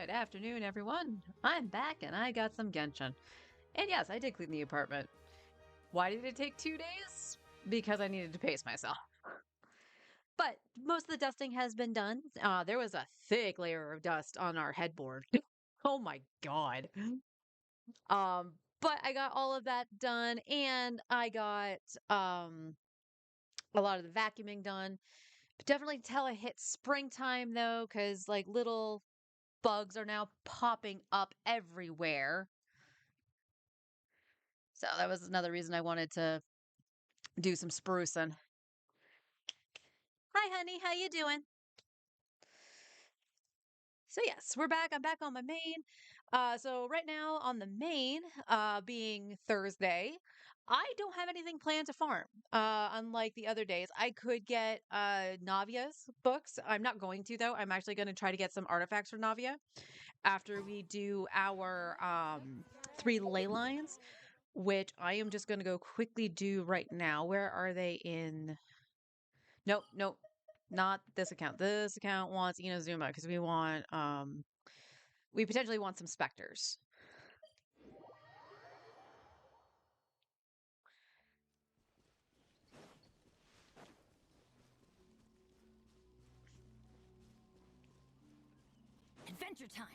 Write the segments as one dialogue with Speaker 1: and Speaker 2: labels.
Speaker 1: Good afternoon, everyone. I'm back and I got some Genshin. And yes, I did clean the apartment. Why did it take 2 days? Because I needed to pace myself. But most of the dusting has been done. There was a thick layer of dust on our headboard. Oh my god. But I got all of that done and I got a lot of the vacuuming done. But definitely tell it hit springtime though, because like little bugs are now popping up everywhere. So that was another reason I wanted to do some sprucing. Hi, honey. How you doing? So yes, we're back. I'm back on my main. So right now on the main, being Thursday, I don't have anything planned to farm. Unlike the other days, I could get Navia's books. I'm not going to though. I'm actually going to try to get some artifacts for Navia after we do our 3 ley lines, which I am just going to go quickly do right now. Where are they in? Nope, nope, not this account. This account wants Inazuma because we potentially want some specters.
Speaker 2: Adventure time.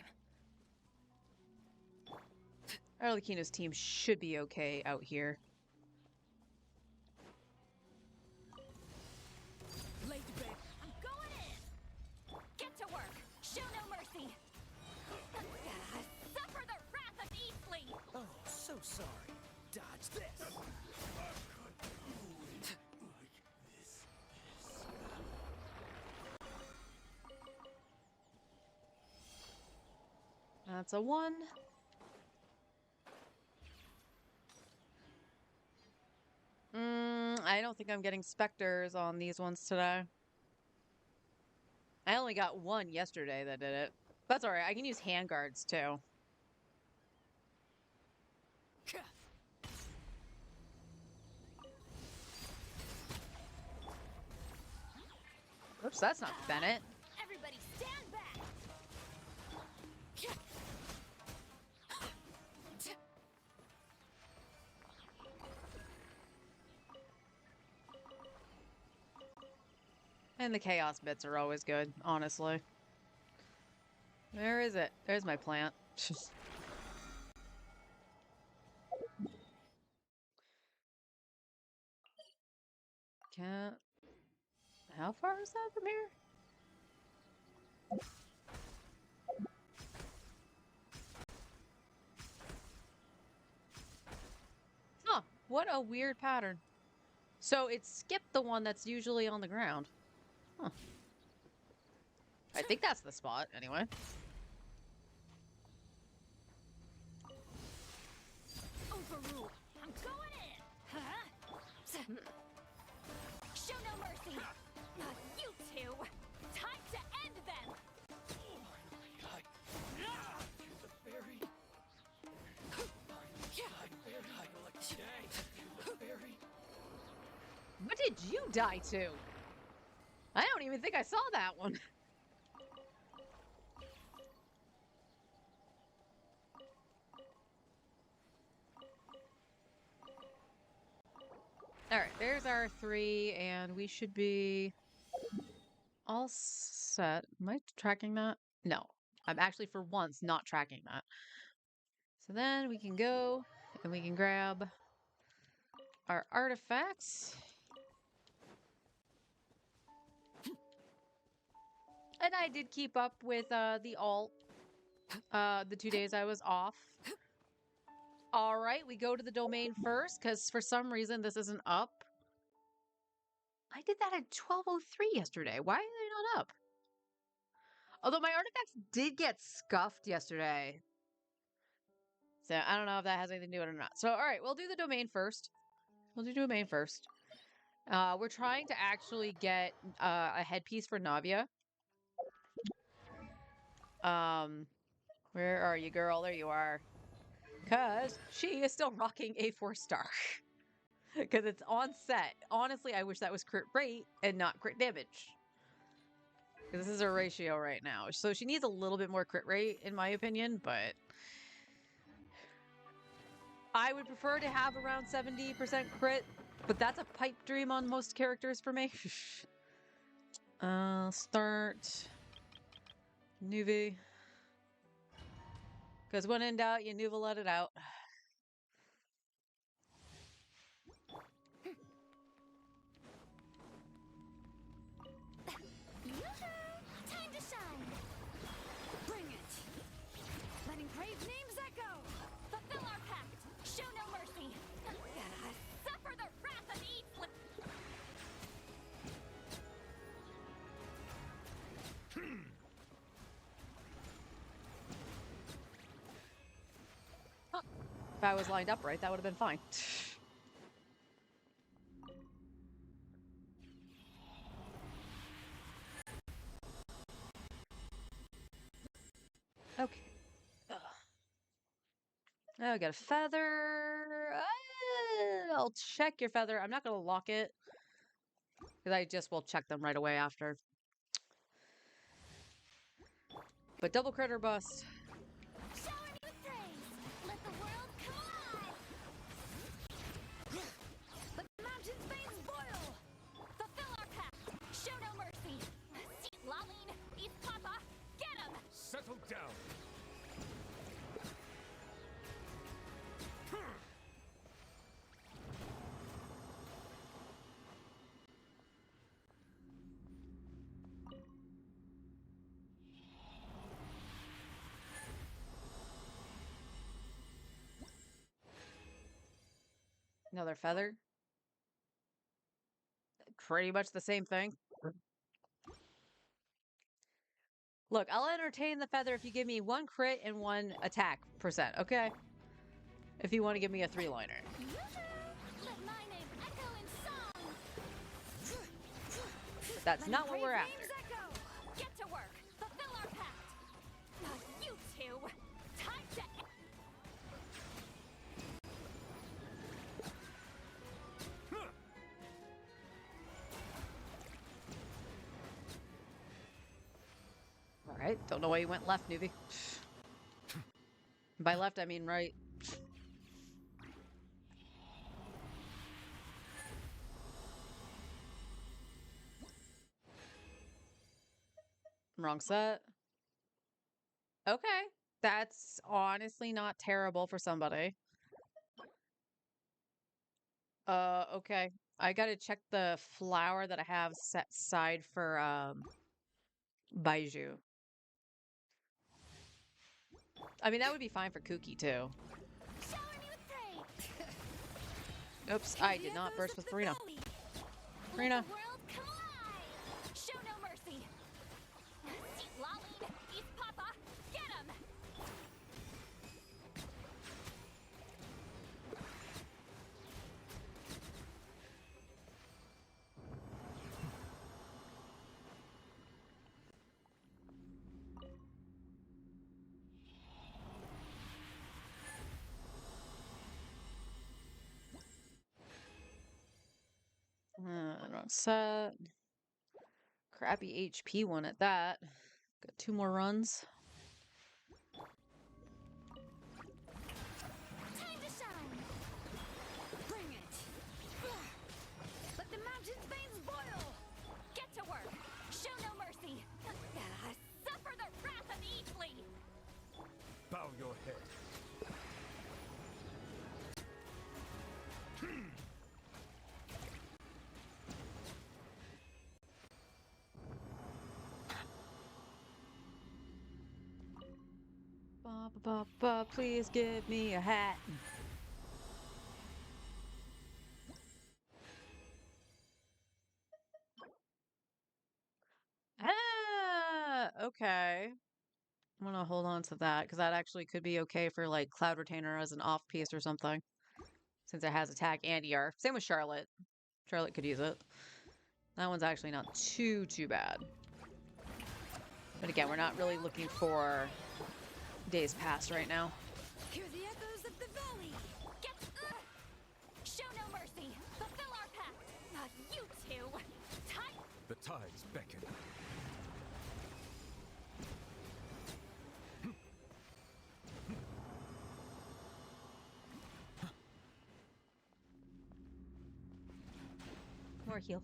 Speaker 1: Arlecchino's team should be okay out here.
Speaker 2: Late bit. I'm going in. Get to work. Show no mercy. Suffer the wrath of Eastling.
Speaker 3: Oh, so sorry. Dodge this.
Speaker 1: That's a 1. I don't think I'm getting specters on these ones today. I only got 1 yesterday that did it. That's alright. I can use handguards too. Oops, that's not Bennett.
Speaker 2: Everybody stand back.
Speaker 1: And the chaos bits are always good, honestly. Where is it? There's my plant. Can't... How far is that from here? Huh, what a weird pattern. So it skipped the one that's usually on the ground. Huh. I think that's the spot, anyway.
Speaker 2: Overrule. I'm going in. Huh? Show no mercy. You two. Time to end them.
Speaker 3: The fairy. Fairy.
Speaker 1: What did you die to? I don't even think I saw that one. Alright, there's our 3, and we should be all set. Am I tracking that? No. I'm actually, for once, not tracking that. So then we can go, and we can grab our artifacts. And I did keep up with the alt the 2 days I was off. All right, we go to the domain first because for some reason this isn't up. I did that at 12:03 yesterday. Why are they not up? Although my artifacts did get scuffed yesterday. So I don't know if that has anything to do with it or not. So all right, we'll do the domain first. We'll do domain first. We're trying to actually get a headpiece for Navia. Where are you, girl? There you are. Because she is still rocking a 4-star. Because it's on set. Honestly, I wish that was crit rate and not crit damage. Because this is her ratio right now. So she needs a little bit more crit rate, in my opinion, but I would prefer to have around 70% crit, but that's a pipe dream on most characters for me. Start Nuvi. Because when in doubt, you Nuva let it out.
Speaker 2: Time to shine! Bring it! Letting brave names echo! Fulfill our pact! Show no mercy! Suffer the wrath of Eastland!
Speaker 1: If I was lined up right, that would have been fine. Okay. Ugh. Oh, I got a feather. I'll check your feather. I'm not going to lock it. Because I just will check them right away after. But double crit or bust.
Speaker 2: Shower me with praise! Let the world come alive! Let the mountain's veins boil! Fulfill our pact! Show no mercy! See Laline! East Papa! Get him!
Speaker 3: Settle down.
Speaker 1: Another feather. Pretty much the same thing. Look, I'll entertain the feather if you give me 1 crit and 1 attack percent, okay? If you want to give me a 3-liner.
Speaker 2: Let my name echo in song!
Speaker 1: But that's not what we're
Speaker 2: Brave
Speaker 1: after.
Speaker 2: names echo! Get to work! Fulfill our pact! Now you two! Time to...
Speaker 1: Alright, don't know why you went left, newbie. By left, I mean right. Wrong set. Okay. That's honestly not terrible for somebody. Okay. I gotta check the flower that I have set aside for, Baiju. I mean, that would be fine for Kuki, too.
Speaker 2: Shower me with praise!
Speaker 1: Oops, I did not burst with Farina.
Speaker 2: Let
Speaker 1: Farina.
Speaker 2: the world come alive! Show no mercy! See Laline! East Papa! Get him!
Speaker 1: Wrong set. Crappy HP one at that. Got 2 more runs.
Speaker 2: Time to shine! Bring it! Let the mountain's veins boil! Get to work! Show no mercy! Suffer the wrath of Eastly!
Speaker 3: Bow your head.
Speaker 1: Ba, ba, ba, ba, please give me a hat. Ah, okay. I'm gonna hold on to that because that actually could be okay for like Cloud Retainer as an off piece or something. Since it has attack and ER. Same with Charlotte. Charlotte could use it. That one's actually not too bad. But again, we're not really looking for days past right now.
Speaker 2: Hear the echoes of the valley! Get... Show no mercy! Fulfill our pact! Not you two! Time...
Speaker 3: The tides beckon.
Speaker 1: more heal.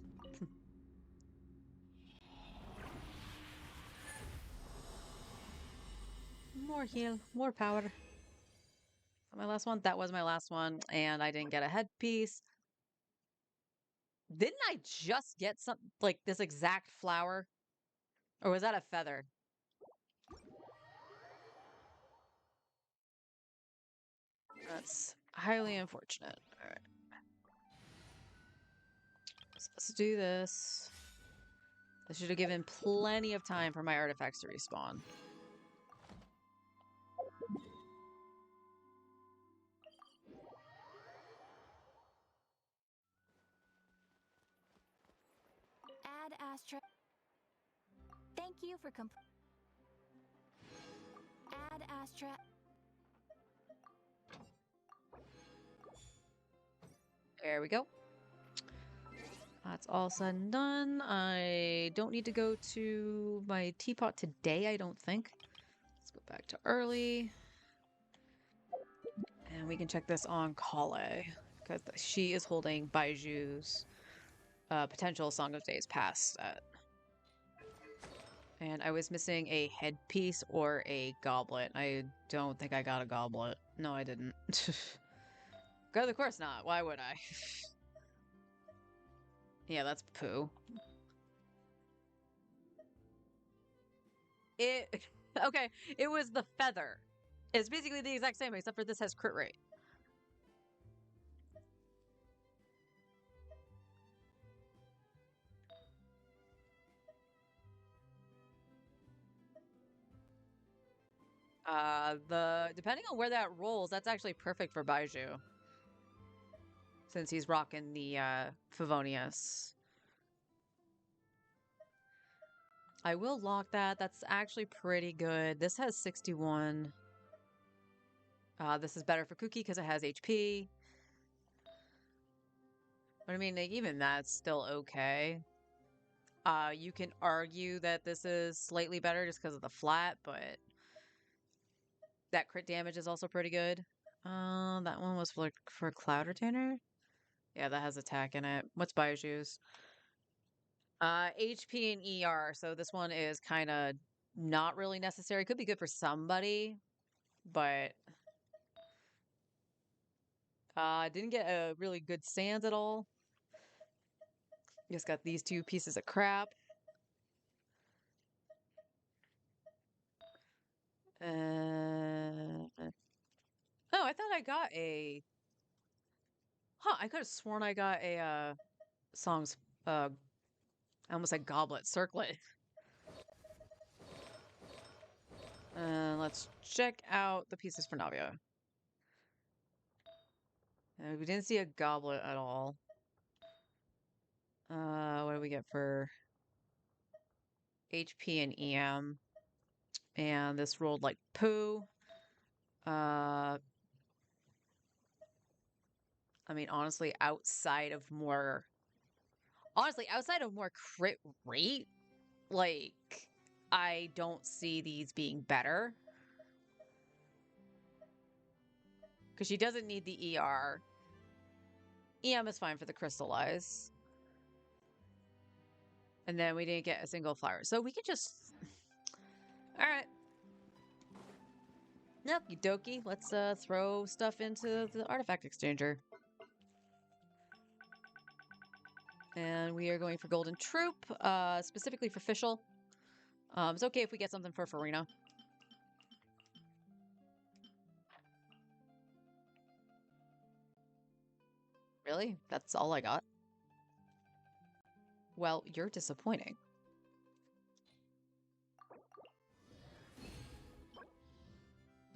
Speaker 1: More heal, more power. My last one? That was my last one, and I didn't get a headpiece. Didn't I just get some, like, this exact flower? Or was that a feather? That's highly unfortunate. All right. So let's do this. I should have given plenty of time for my artifacts to respawn.
Speaker 2: Add Astra. Thank you for Add Astra.
Speaker 1: There we go. That's all said and done. I don't need to go to my teapot today, I don't think. Let's go back to early. And we can check this on Kale, because she is holding Baiju's potential Song of Days past that. And I was missing a headpiece or a goblet. I don't think I got a goblet. No, I didn't. Good, of course not. Why would I? Yeah, that's poo. Okay, it was the feather. It's basically the exact same, except for this has crit rate. Depending on where that rolls, that's actually perfect for Baiju. Since he's rocking the Favonius. I will lock that. That's actually pretty good. This has 61. This is better for Cookie because it has HP. But I mean, like, even that's still okay. You can argue that this is slightly better just because of the flat, but that crit damage is also pretty good. That one was for Cloud Retainer? Yeah, that has attack in it. What's Baiju's? HP and ER, so this one is kind of not really necessary. Could be good for somebody, but didn't get a really good Sands at all. Just got these two pieces of crap. Oh, I thought I got a... Huh, I could have sworn I got a, Song's, I almost said Goblet, Circlet. Let's check out the pieces for Navia. We didn't see a Goblet at all. What do we get for HP and EM? And this rolled like poo. I mean, honestly, outside of more crit rate, like, I don't see these being better. Because she doesn't need the ER. EM is fine for the crystallize. And then we didn't get a single flower. So we can just... Alright. Okie dokie. Let's throw stuff into the artifact exchanger. And we are going for Golden Troop, specifically for Fischl. It's okay if we get something for Farina. Really? That's all I got? Well, you're disappointing.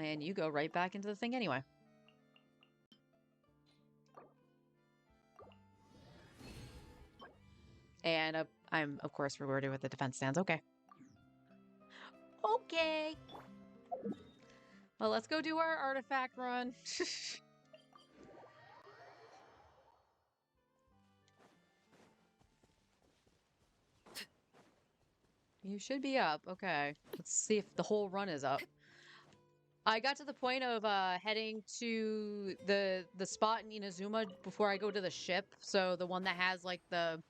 Speaker 1: And you go right back into the thing anyway. And I'm, of course, rewarded with the defense stands. Okay. Okay. Well, let's go do our artifact run. You should be up. Okay. Let's see if the whole run is up. I got to the point of heading to the spot in Inazuma before I go to the ship. So the one that has like the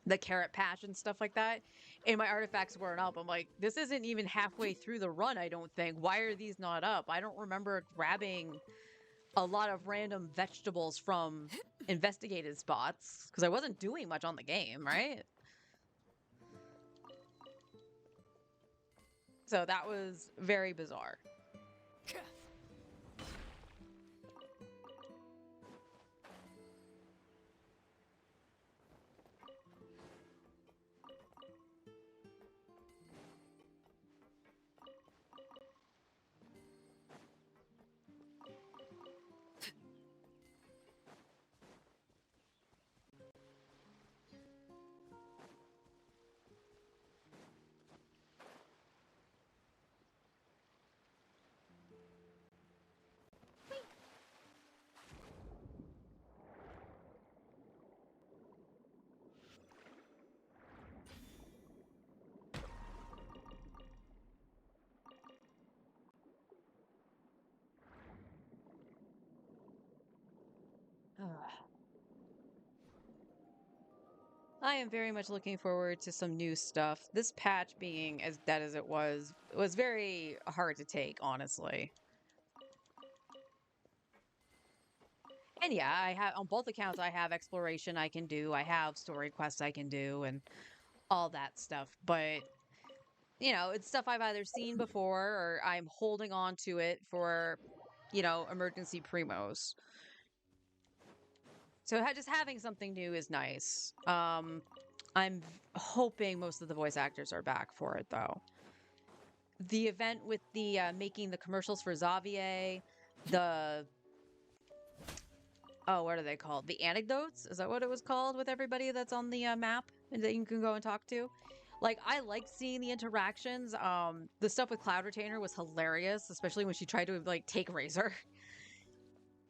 Speaker 1: the carrot patch and stuff like that, and my artifacts weren't up. I'm like, this isn't even halfway through the run, I don't think. Why are these not up? I don't remember grabbing a lot of random vegetables from investigated spots because I wasn't doing much on the game, right? So that was very bizarre. I am very much looking forward to some new stuff. This patch being as dead as it was very hard to take, honestly. And yeah, I have on both accounts I have exploration I can do, I have story quests I can do and all that stuff. But you know, it's stuff I've either seen before or I'm holding on to it for, you know, emergency primos. So just having something new is nice. I'm hoping most of the voice actors are back for it though. The event with the making the commercials for Xavier, the oh, what are they called? The anecdotes? Is that what it was called with everybody that's on the map and that you can go and talk to? Like, I liked seeing the interactions. The stuff with Cloud Retainer was hilarious, especially when she tried to like take Razor.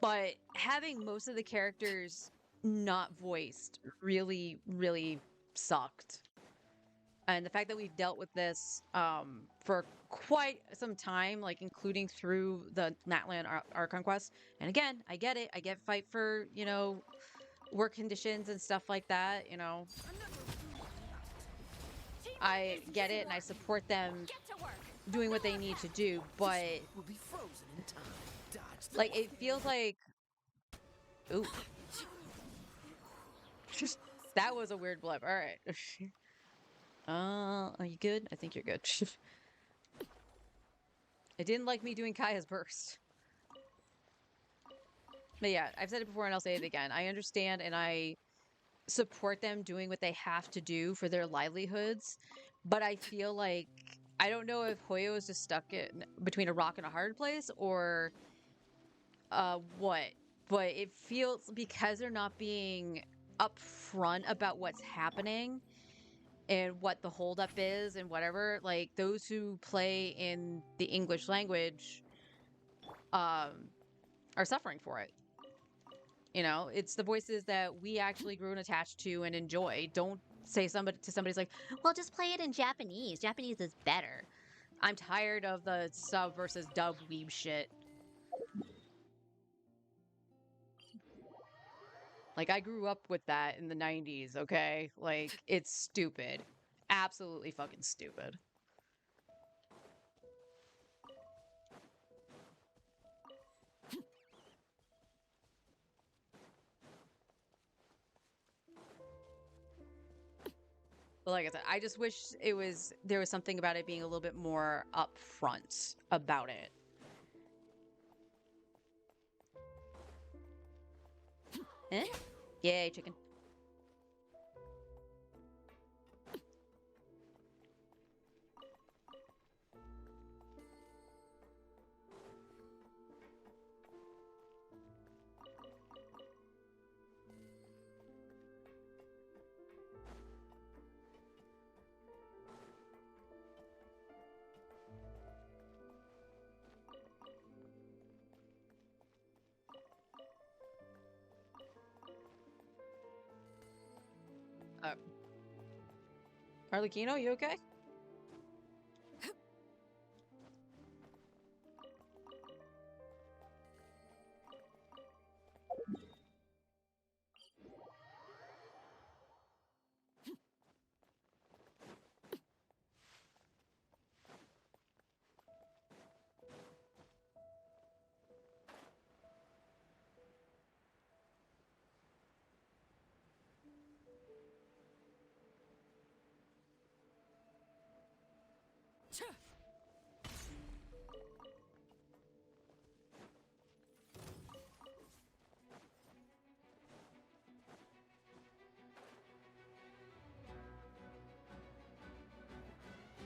Speaker 1: But having most of the characters not voiced really, really sucked. And the fact that we've dealt with this for quite some time, like including through the Natlan Archon quest. And again, I get it. I get fight for, you know, work conditions and stuff like that, you know. I get it and I support them doing what they need to do, but like it feels like ooh. That was a weird blip. All right. Are you good? I think you're good. It didn't like me doing Kaya's burst. But yeah, I've said it before and I'll say it again. I understand and I support them doing what they have to do for their livelihoods, but I feel like I don't know if Hoyo is just stuck in between a rock and a hard place or what, but it feels because they're not being upfront about what's happening and what the holdup is and whatever, like those who play in the English language are suffering for it. You know, it's the voices that we actually grew and attached to and enjoy. Don't say somebody's like, well, just play it in Japanese. Japanese is better. I'm tired of the sub versus dub weeb shit. Like, I grew up with that in the 90s, okay? Like, it's stupid. Absolutely fucking stupid. But like I said, I just wish there was something about it being a little bit more upfront about it. Eh? Yay, chicken. Arlecchino, you okay?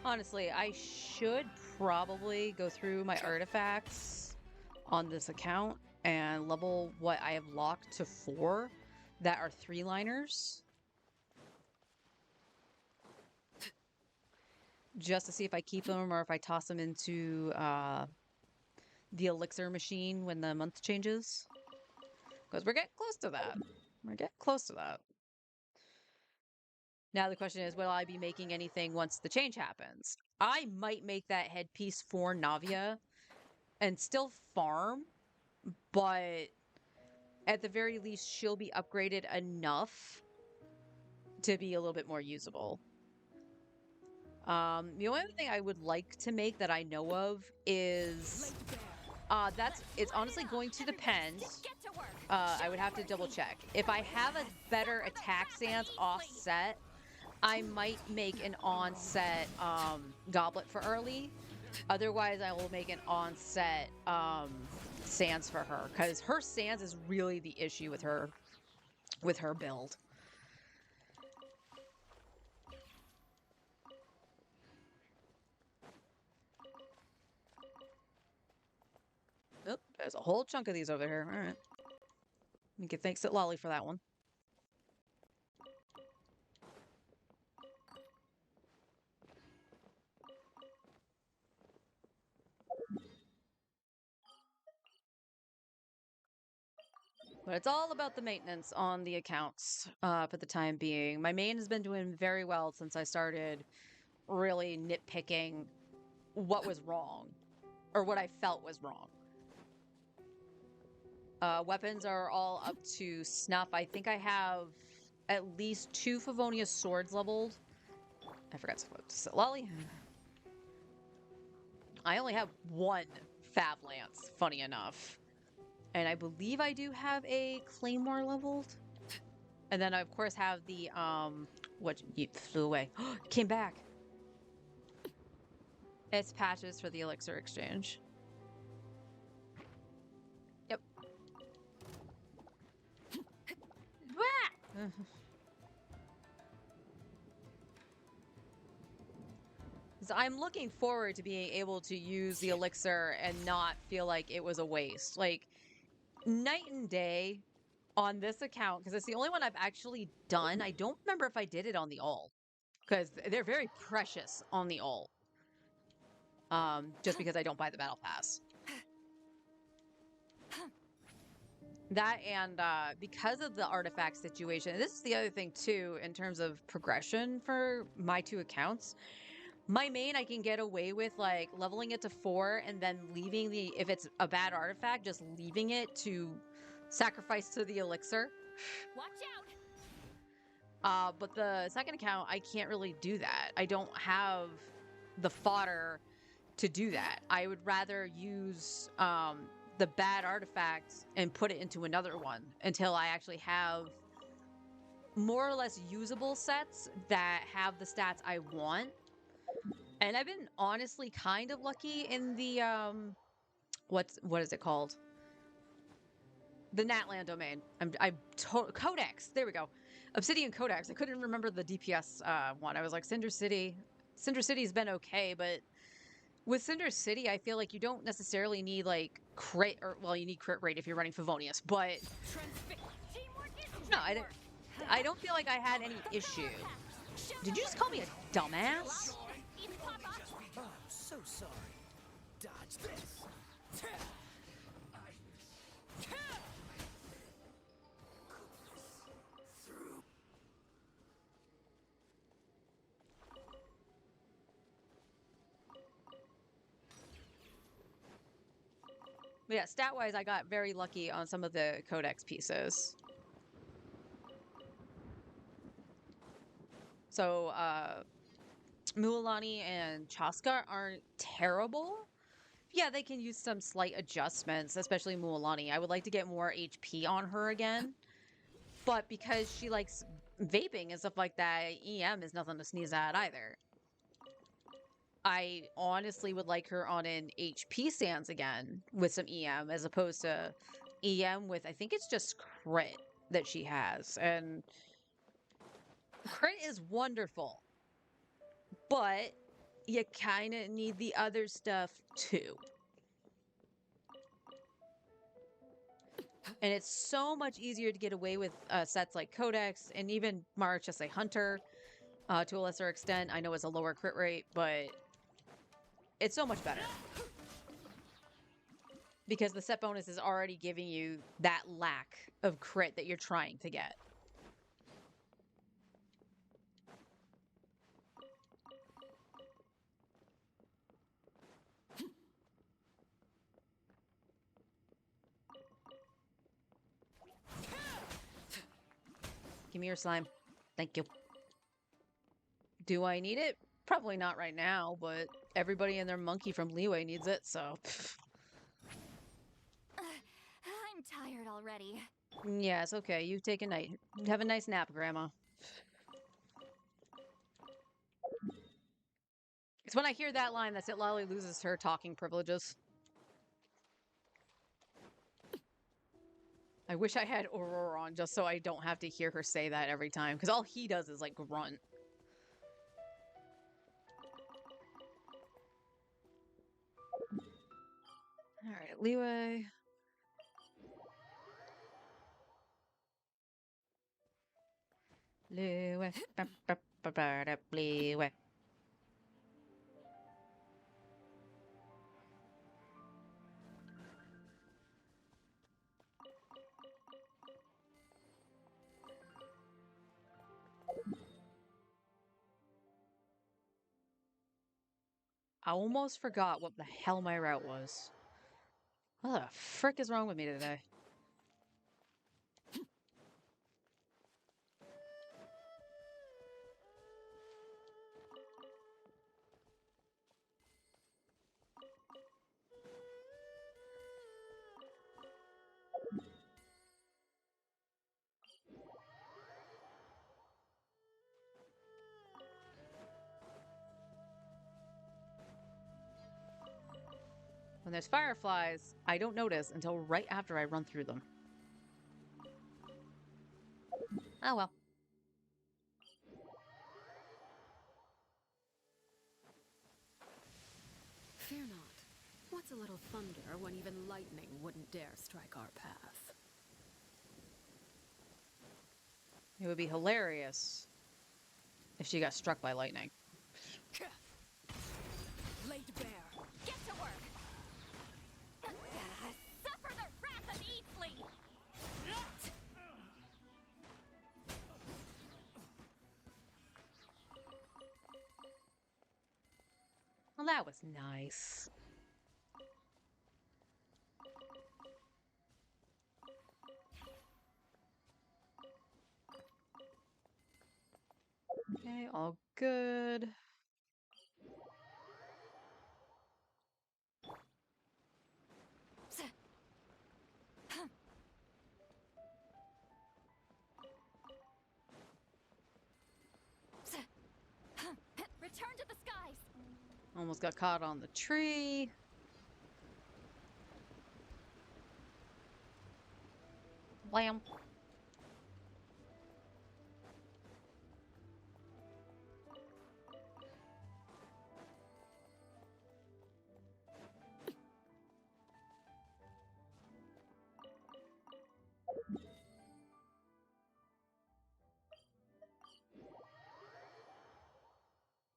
Speaker 1: Honestly, I should probably go through my artifacts on this account and level what I have locked to 4 that are 3-liners. Just to see if I keep them or if I toss them into the elixir machine when the month changes. Because we're getting close to that. We're getting close to that. Now the question is, will I be making anything once the change happens? I might make that headpiece for Navia and still farm, but at the very least, she'll be upgraded enough to be a little bit more usable. The only other thing I would like to make that I know of is it's honestly going to depend. I would have to double check. If I have a better attack stance offset, I might make an onset goblet for early. Otherwise, I will make an onset sands for her, because her sands is really the issue with her build. Oh, there's a whole chunk of these over here. All right. You can thanks to Lolly for that one. But it's all about the maintenance on the accounts for the time being. My main has been doing very well since I started really nitpicking what was wrong, or what I felt was wrong. Weapons are all up to snuff. I think I have at least 2 Favonius swords leveled. I forgot to say Lolly. I only have 1 Fab Lance, funny enough. And I believe I do have a Claymore leveled. And then I, of course, have the, what, you flew away. Came back. It's patches for the Elixir Exchange. Yep. So I'm looking forward to being able to use the Elixir and not feel like it was a waste. Like, night and day on this account, because it's the only one I've actually done. I don't remember if I did it on the ult, because they're very precious on the ult. Just because I don't buy the battle pass. That and because of the artifact situation, this is the other thing too in terms of progression for my 2 accounts. My main, I can get away with like leveling it to 4 and then leaving the, if it's a bad artifact, just leaving it to sacrifice to the elixir.
Speaker 2: Watch out!
Speaker 1: But the second account, I can't really do that. I don't have the fodder to do that. I would rather use the bad artifact and put it into another one until I actually have more or less usable sets that have the stats I want. And I've been honestly kind of lucky in the what is it called? The Natlan domain. Codex. There we go. Obsidian Codex. I couldn't remember the DPS one. I was like Cinder City. Cinder City's been okay, but with Cinder City, I feel like you don't necessarily need like crit, or well, you need crit rate if you're running Favonius, but no, I don't feel like I had any issue. Did you just call me a dumbass?
Speaker 3: Oh, I'm so sorry. Dodge this.
Speaker 1: But yeah, stat-wise, I got very lucky on some of the Codex pieces. So, Mualani and Chaska aren't terrible. Yeah, they can use some slight adjustments, especially Mualani. I would like to get more HP on her again. But because she likes vaping and stuff like that, EM is nothing to sneeze at either. I honestly would like her on an HP stance again with some EM as opposed to EM with, I think it's just crit that she has. And crit is wonderful, but you kind of need the other stuff too. And it's so much easier to get away with sets like Codex and even Marchese Hunter to a lesser extent. I know it's a lower crit rate, but it's so much better. Because the set bonus is already giving you that lack of crit that you're trying to get. Give me your slime. Thank you. Do I need it? Probably not right now, but everybody and their monkey from Leeway needs it, so...
Speaker 2: I'm tired already.
Speaker 1: Yes, okay, you take a night. Have a nice nap, Grandma. It's when I hear that line that's it, Lolly loses her talking privileges. I wish I had Aurora on just so I don't have to hear her say that every time, because all he does is, like, grunt. Alright, Leeway. Leeway. Leeway. I almost forgot what the hell my route was. What the frick is wrong with me today? When there's fireflies, I don't notice until right after I run through them. Oh well.
Speaker 4: Fear not. What's a little thunder when even lightning wouldn't dare strike our path?
Speaker 1: It would be hilarious if she got struck by lightning.
Speaker 3: Laid bare.
Speaker 2: Get to work! Suffer the wrath of Eatfleet!
Speaker 1: Well, that was nice. Okay, all good.
Speaker 2: Return to the skies!
Speaker 1: Almost got caught on the tree. Blam.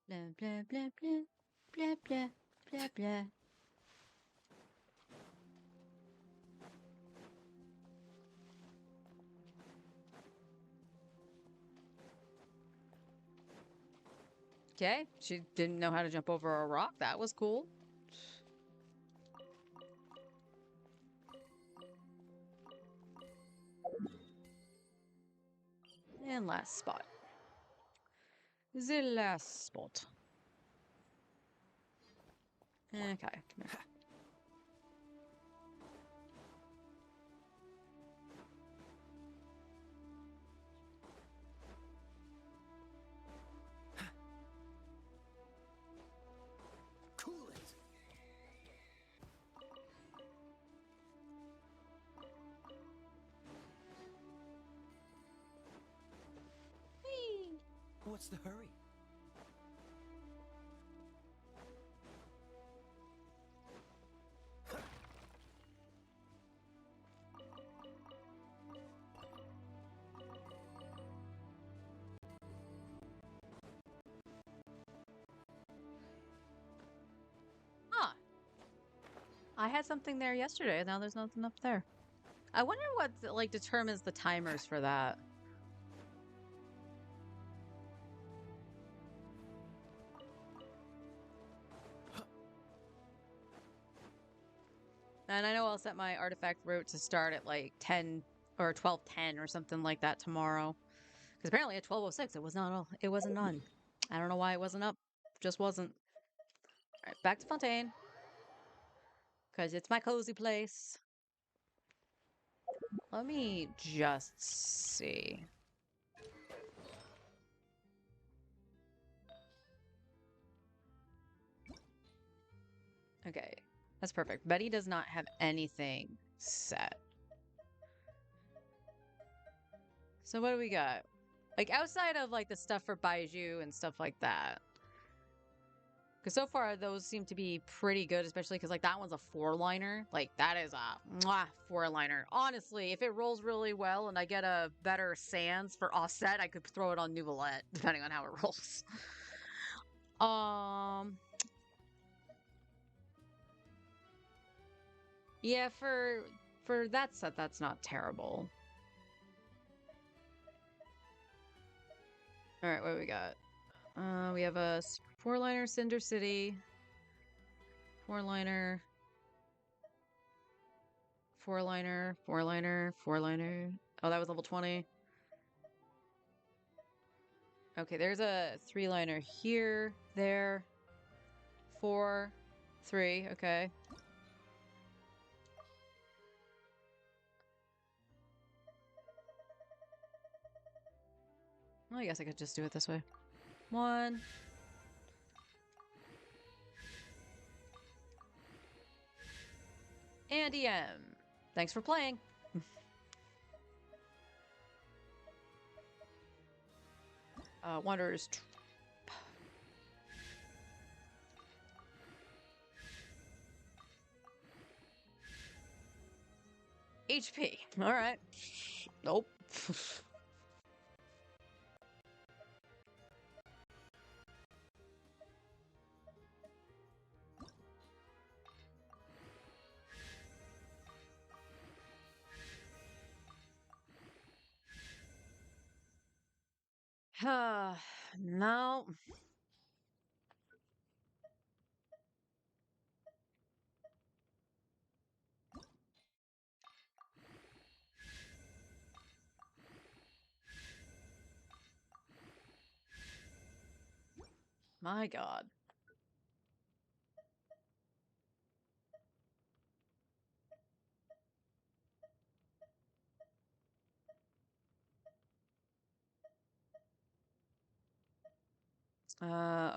Speaker 1: Blah, blah, blah, blah. Blah, blah, blah, blah. Okay, she didn't know how to jump over a rock. That was cool. And last spot. The last spot. Okay, come here.
Speaker 3: What's the hurry?
Speaker 1: Huh. I had something there yesterday. Now there's nothing up there. I wonder what like determines the timers for that. And I know I'll set my artifact route to start at like 10 or 12:10 or something like that tomorrow. Because apparently at 12:06 it was not it wasn't on. I don't know why it wasn't up. Just wasn't. All right, back to Fontaine. Because it's my cozy place. Let me just see. Okay, that's perfect. Betty does not have anything set. So what do we got? Like outside of like the stuff for Baiju and stuff like that. Because so far those seem to be pretty good, especially because like that one's a 4-liner. Like that is a mwah, 4-liner. Honestly, if it rolls really well and I get a better Sans for offset, I could throw it on Nouvellette, depending on how it rolls. Yeah, for that set, that's not terrible. All right, what do we got? We have a 4-liner Cinder City, 4-liner, 4-liner, 4-liner, 4-liner. Oh, that was level 20. Okay, there's a 3-liner here, there, 4, 3. Okay. Well, I guess I could just do it this way. 1. And EM. Thanks for playing. Wanderer's Trap. HP. All right. Nope. No. My God.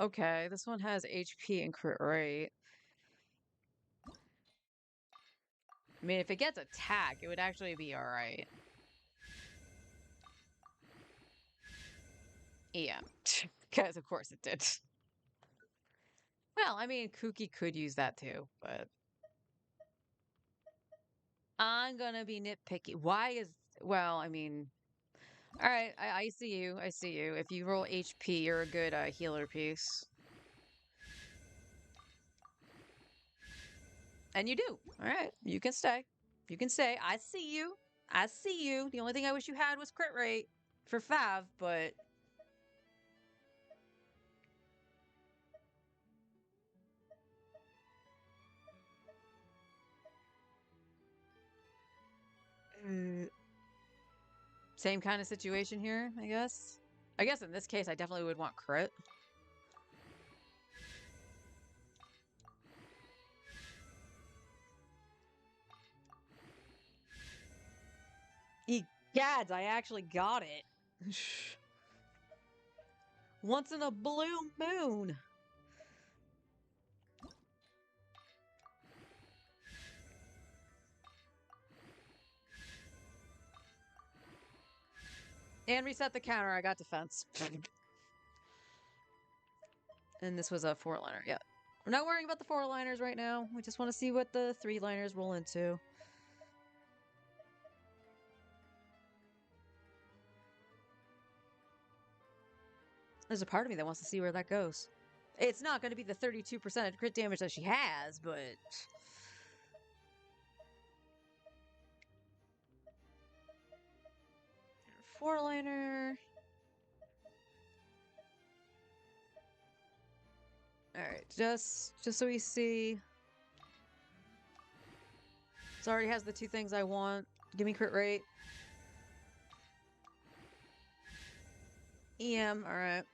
Speaker 1: Okay. This one has HP and crit rate. I mean, if it gets attack, it would actually be all right. Yeah. Because of course it did. Well, I mean, Kuki could use that too, but I'm gonna be nitpicky. Why is well, I mean, all right, I see you. I see you. If you roll HP, you're a good healer piece. And you do. All right, you can stay. You can stay. I see you. I see you. The only thing I wish you had was crit rate for Fav, but same kind of situation here, I guess. I guess in this case, I definitely would want crit. Egads, I actually got it. Once in a blue moon. And reset the counter. I got defense. And this was a 4-liner. Yeah. We're not worrying about the 4-liners right now. We just want to see what the 3-liners roll into. There's a part of me that wants to see where that goes. It's not going to be the 32% crit damage that she has, but... 4-liner. Alright, just so we see. This already has the 2 things I want. Give me crit rate. EM, alright.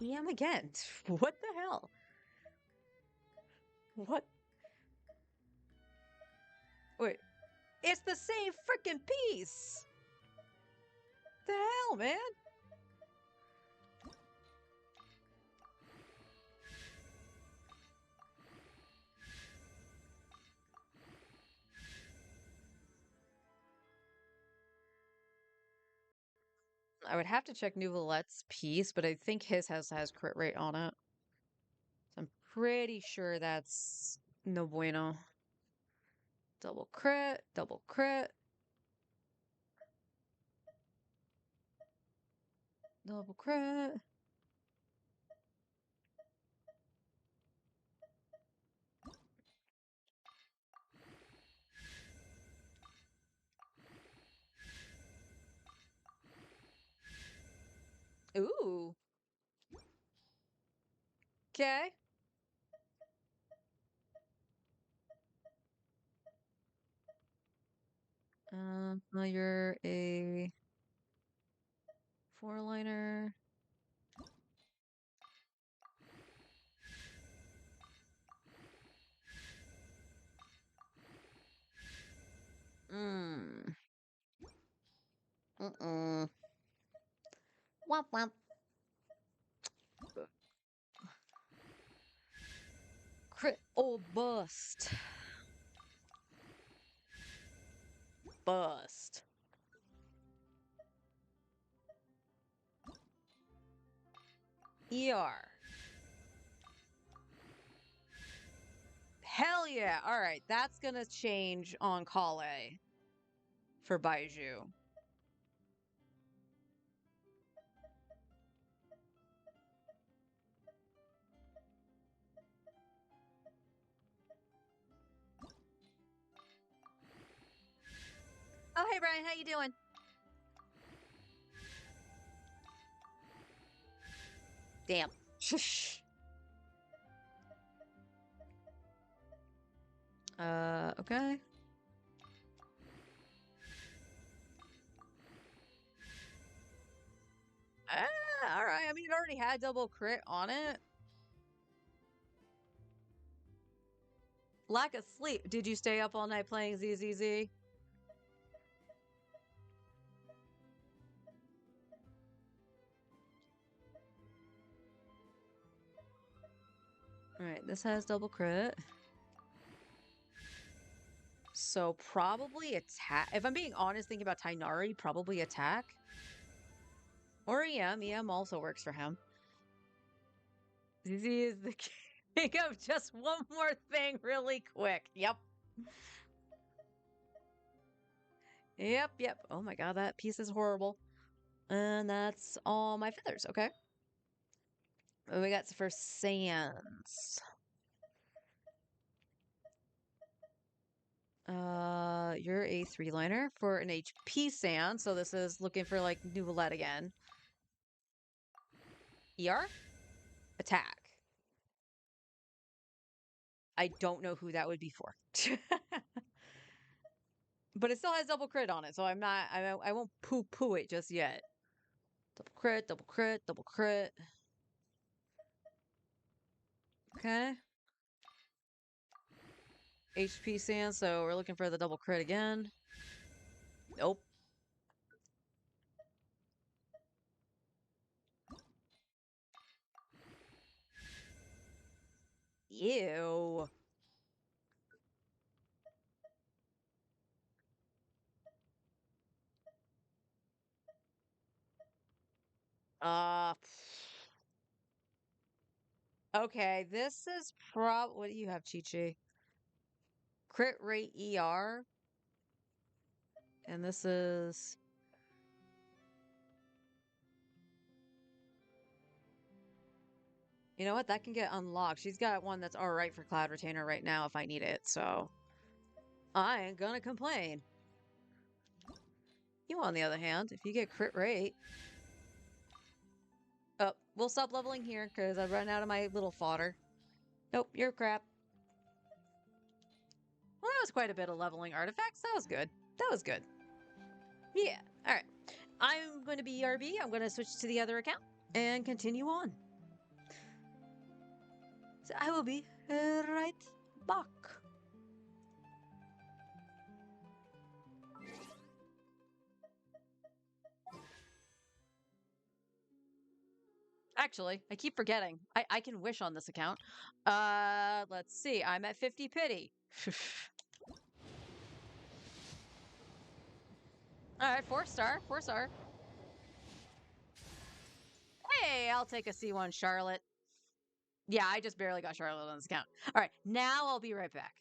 Speaker 1: EM again. What the hell? What? Wait. It's the same freaking piece! The hell, man? I would have to check Nouvelette's piece, but I think his has crit rate on it. So I'm pretty sure that's no bueno. Double crit, double crit. Double crit. Ooh. Okay. Well, you're a 4-liner. Mm. Womp womp. Crit. Oh, bust. Bust. ER. Hell yeah. All right. That's going to change on Kale for Baiju. Oh, hey, Brian. How you doing? Damn. Okay. All right. I mean, it already had double crit on it. Lack of sleep. Did you stay up all night playing ZZZ? All right. This has double crit. So probably attack. If I'm being honest, thinking about Tainari, probably attack. Or EM. EM also works for him. ZZ is the king of just one more thing really quick. Yep. Yep. Oh my god, that piece is horrible. And that's all my feathers. Okay. What we got for sands? You're a 3-liner for an HP sand, so this is looking for like Nouvelette again. ER? Attack. I don't know who that would be for. But it still has double crit on it, so I won't poo-poo it just yet. Double crit, double crit, double crit. Okay. HP sand, so we're looking for the double crit again. Nope. Ew. Uh, okay, this is what do you have, Chi-Chi? Crit rate ER, and this is you know what? That can get unlocked. She's got one that's all right for Cloud Retainer right now if I need it, so I ain't gonna complain. You, on the other hand, if you get crit rate, oh, we'll stop leveling here because I've run out of my little fodder. Nope, you're crap. Well, that was quite a bit of leveling artifacts. That was good. That was good. Yeah. All right. I'm going to be RB. I'm going to switch to the other account and continue on. So I will be right back. Actually, I keep forgetting. I can wish on this account. Let's see. I'm at 50 pity. All right, 4-star, 4-star. Hey, I'll take a C1 Charlotte. Yeah, I just barely got Charlotte on this account. All right, now I'll be right back.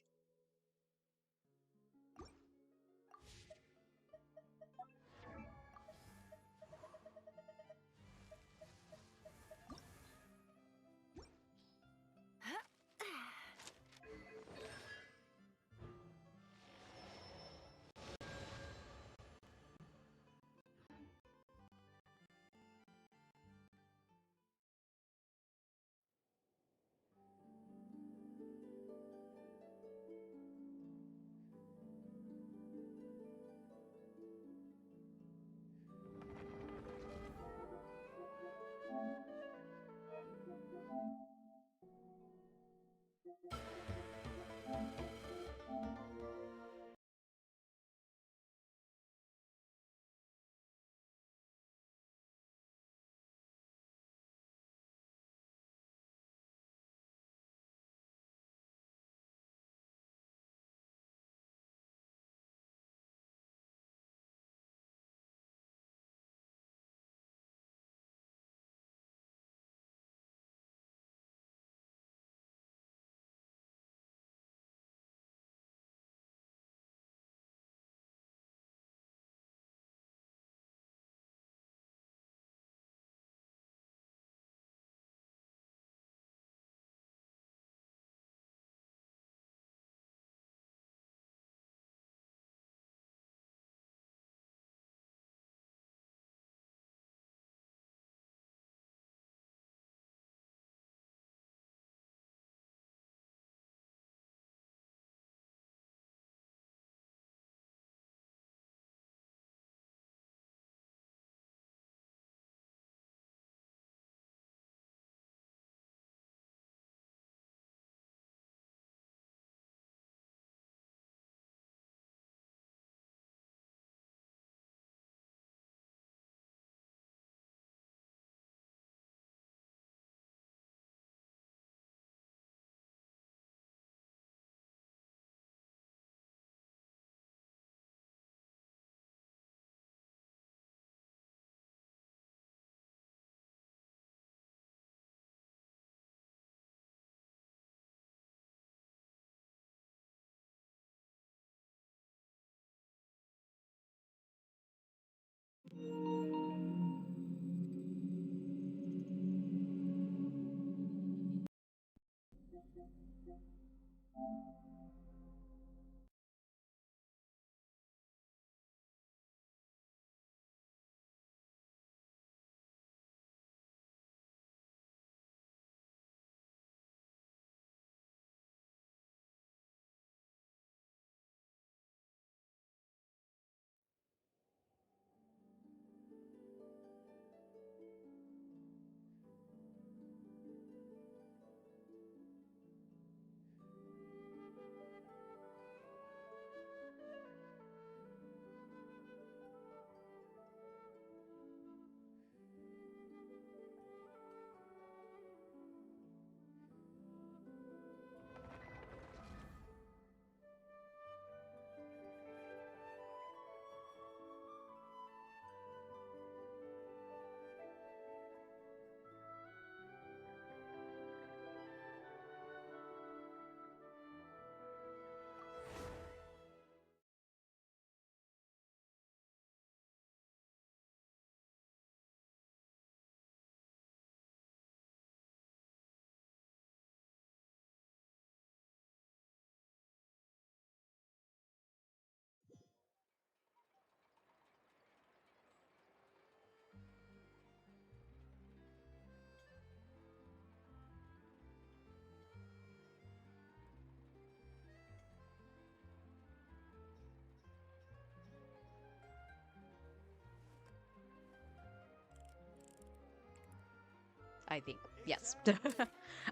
Speaker 1: I think. Yes.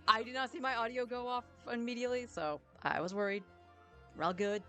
Speaker 1: I did not see my audio go off immediately, so I was worried. We're all good.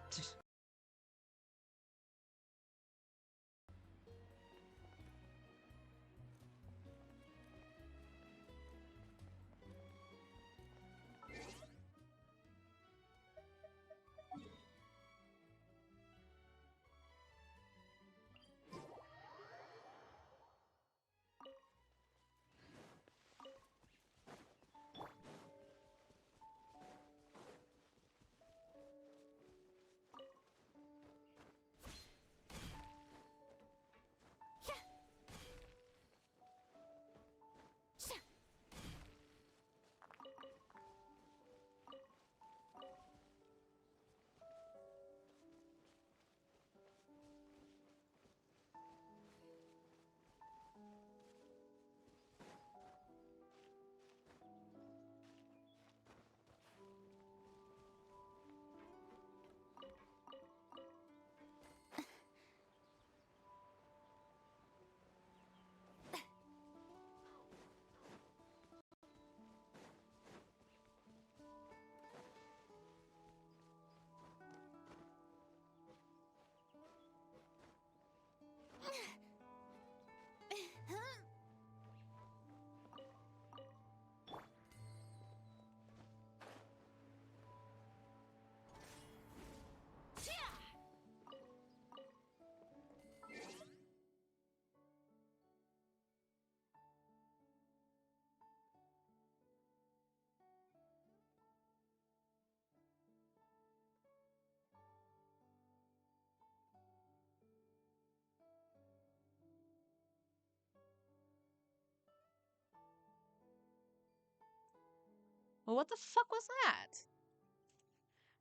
Speaker 1: Well, what the fuck was that?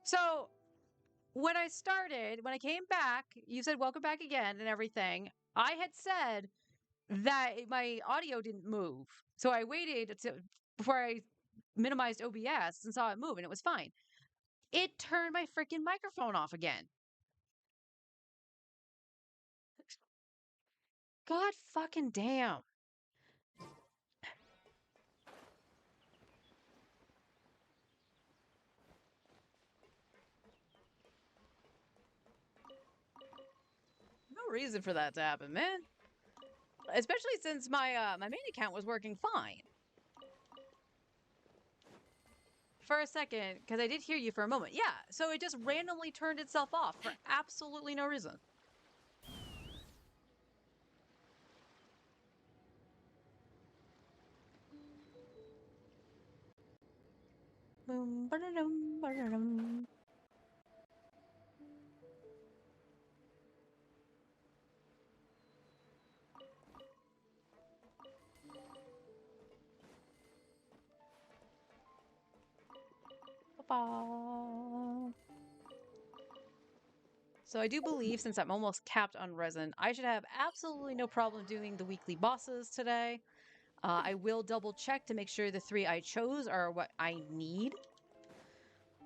Speaker 1: So, when I came back, you said welcome back again and everything. I had said that my audio didn't move. So I waited before I minimized OBS and saw it move and it was fine. It turned my freaking microphone off again. God fucking damn. No reason for that to happen, man. Especially since my main account was working fine. For a second, because I did hear you for a moment. Yeah, so it just randomly turned itself off for absolutely no reason. Boom, ba-da-dum, ba-da-dum. Ba-ba. So I do believe, since I'm almost capped on resin, I should have absolutely no problem doing the weekly bosses today. I will double check to make sure the 3 I chose are what I need.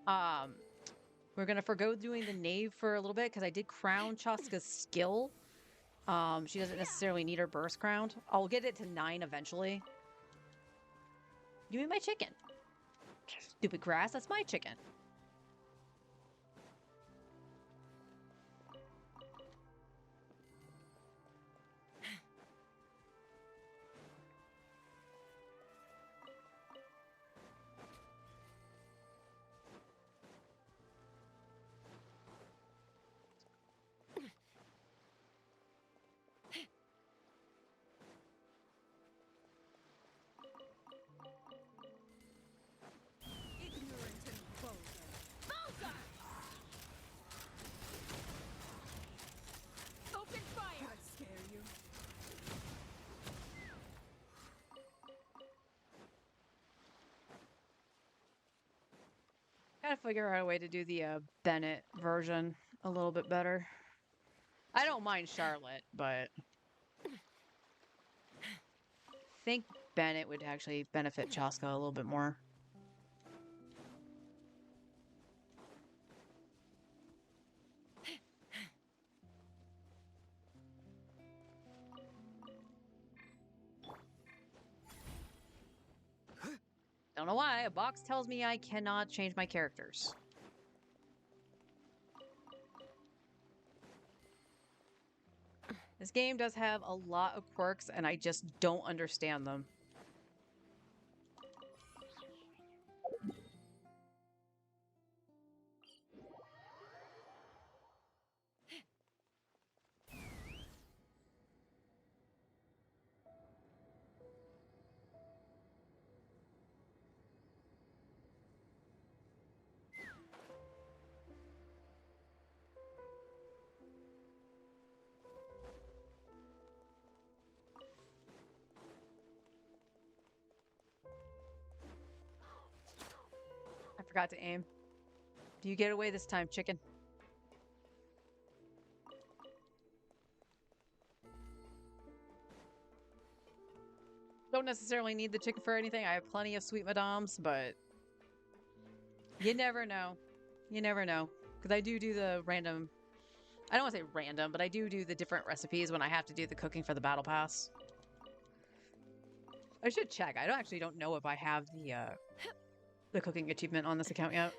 Speaker 1: We're gonna forgo doing the knave for a little bit because I did crown Chaska's skill. She doesn't necessarily need her burst crowned. I'll get it to 9 eventually. Give me my chicken. Stupid grass, that's my chicken.
Speaker 4: Ignorant and vulgar. Vulgar! Open fire! I scare you.
Speaker 1: Gotta figure out a way to do the Bennett version a little bit better. I don't mind Charlotte, but I think Bennett would actually benefit Chaska a little bit more. don't know why. A box tells me I cannot change my characters. This game does have a lot of quirks, and I just don't understand them. I forgot to aim. Do you get away this time, chicken? Don't necessarily need the chicken for anything. I have plenty of sweet madames, but you never know. You never know. Because I do the random... I don't want to say random, but I do the different recipes when I have to do the cooking for the battle pass. I should check. I actually don't know if I have the cooking achievement on this account yet.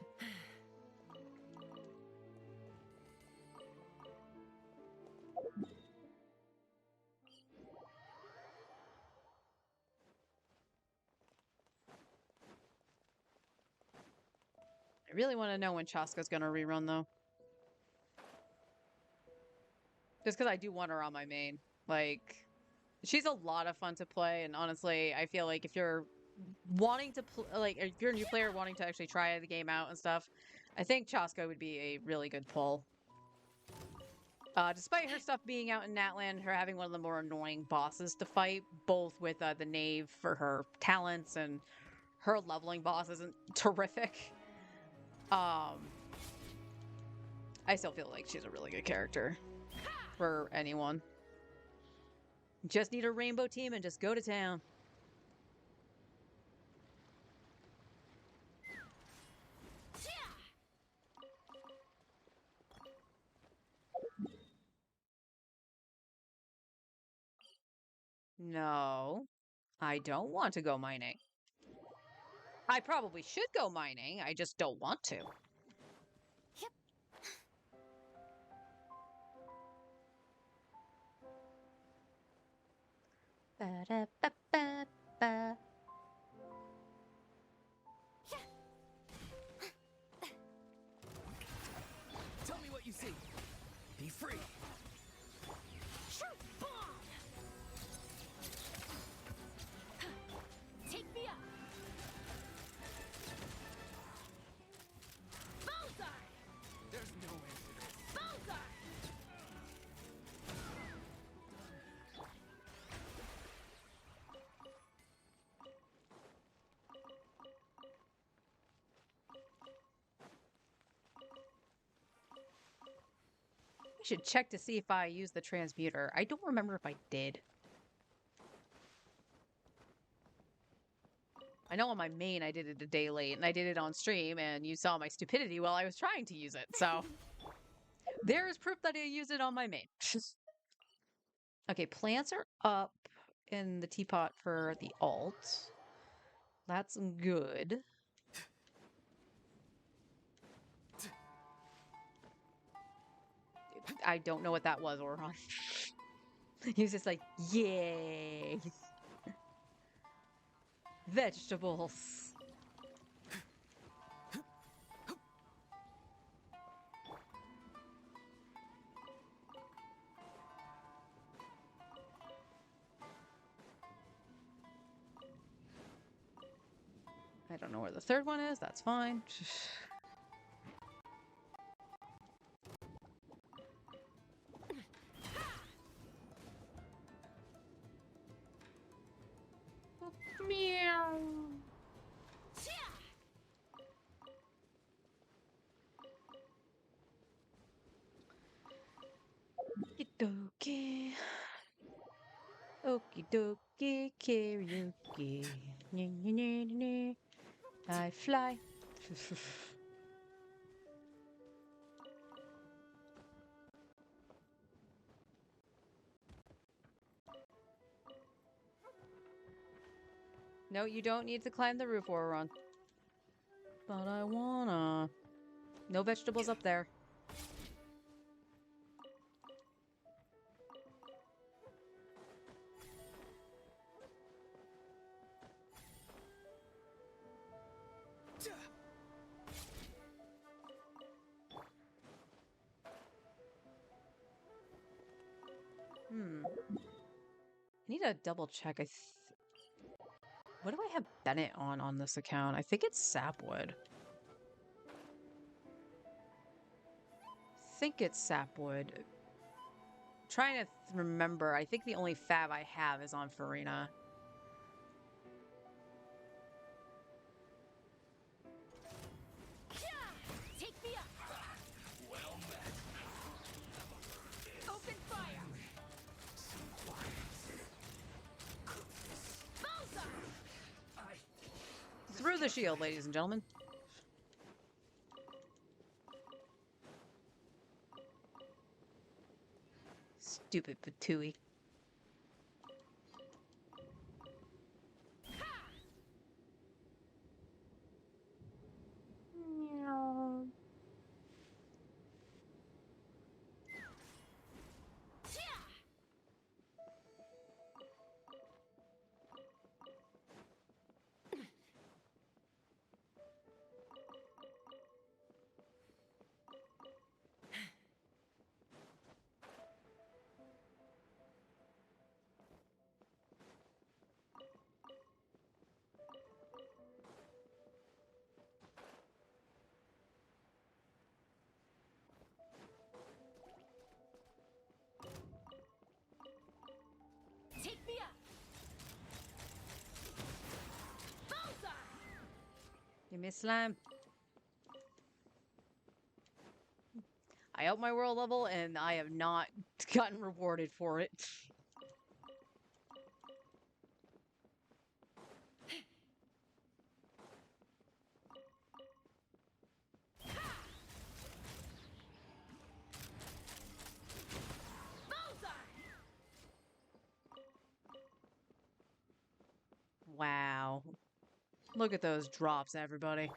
Speaker 1: I really want to know when Chaska's going to rerun, though. Just because I do want her on my main. Like, she's a lot of fun to play, and honestly, I feel like if you're wanting to like, if you're a new player wanting to actually try the game out and stuff, I think Chaska would be a really good pull. Despite her stuff being out in Natlan, her having one of the more annoying bosses to fight, both with the Knave for her talents and her leveling boss isn't terrific. I still feel like she's a really good character for anyone. Just need a rainbow team and just go to town. No, I don't want to go mining. I probably should go mining. I just don't want to.
Speaker 2: Yep.
Speaker 1: Ba-da-ba-ba-ba.
Speaker 3: Tell me what you see. Be free.
Speaker 2: Shoot bomb! Take me up! Bullseye!
Speaker 3: There's no answer to this.
Speaker 2: Bullseye!
Speaker 1: I should check to see if I used the transmuter. I don't remember if I did. I know on my main I did it a day late, and I did it on stream, and you saw my stupidity while I was trying to use it, so... there is proof that I used it on my main. Okay, plants are up in the teapot for the alt. That's good. I don't know what that was, Orhan. He was just like, yay! Vegetables! I don't know where the third one is, that's fine. Meow. Okie dokie. Okie dokie karaoke. Nya, nya, nya, nya, nya. I fly. No, you don't need to climb the roof or run. But I wanna. No vegetables up there. I need to double check. What do I have Bennett on this account? I think it's Sapwood. I think it's Sapwood. Trying to remember. I think the only fab I have is on Farina.
Speaker 2: Take me up.
Speaker 3: Well met.
Speaker 2: Open fire. Bullseye.
Speaker 1: Through the shield, ladies and gentlemen. Stupid Patooey.
Speaker 2: Take me up. Bullseye.
Speaker 1: Give me a slam. I upped my world level and I have not gotten rewarded for it. Wow. Look at those drops, everybody.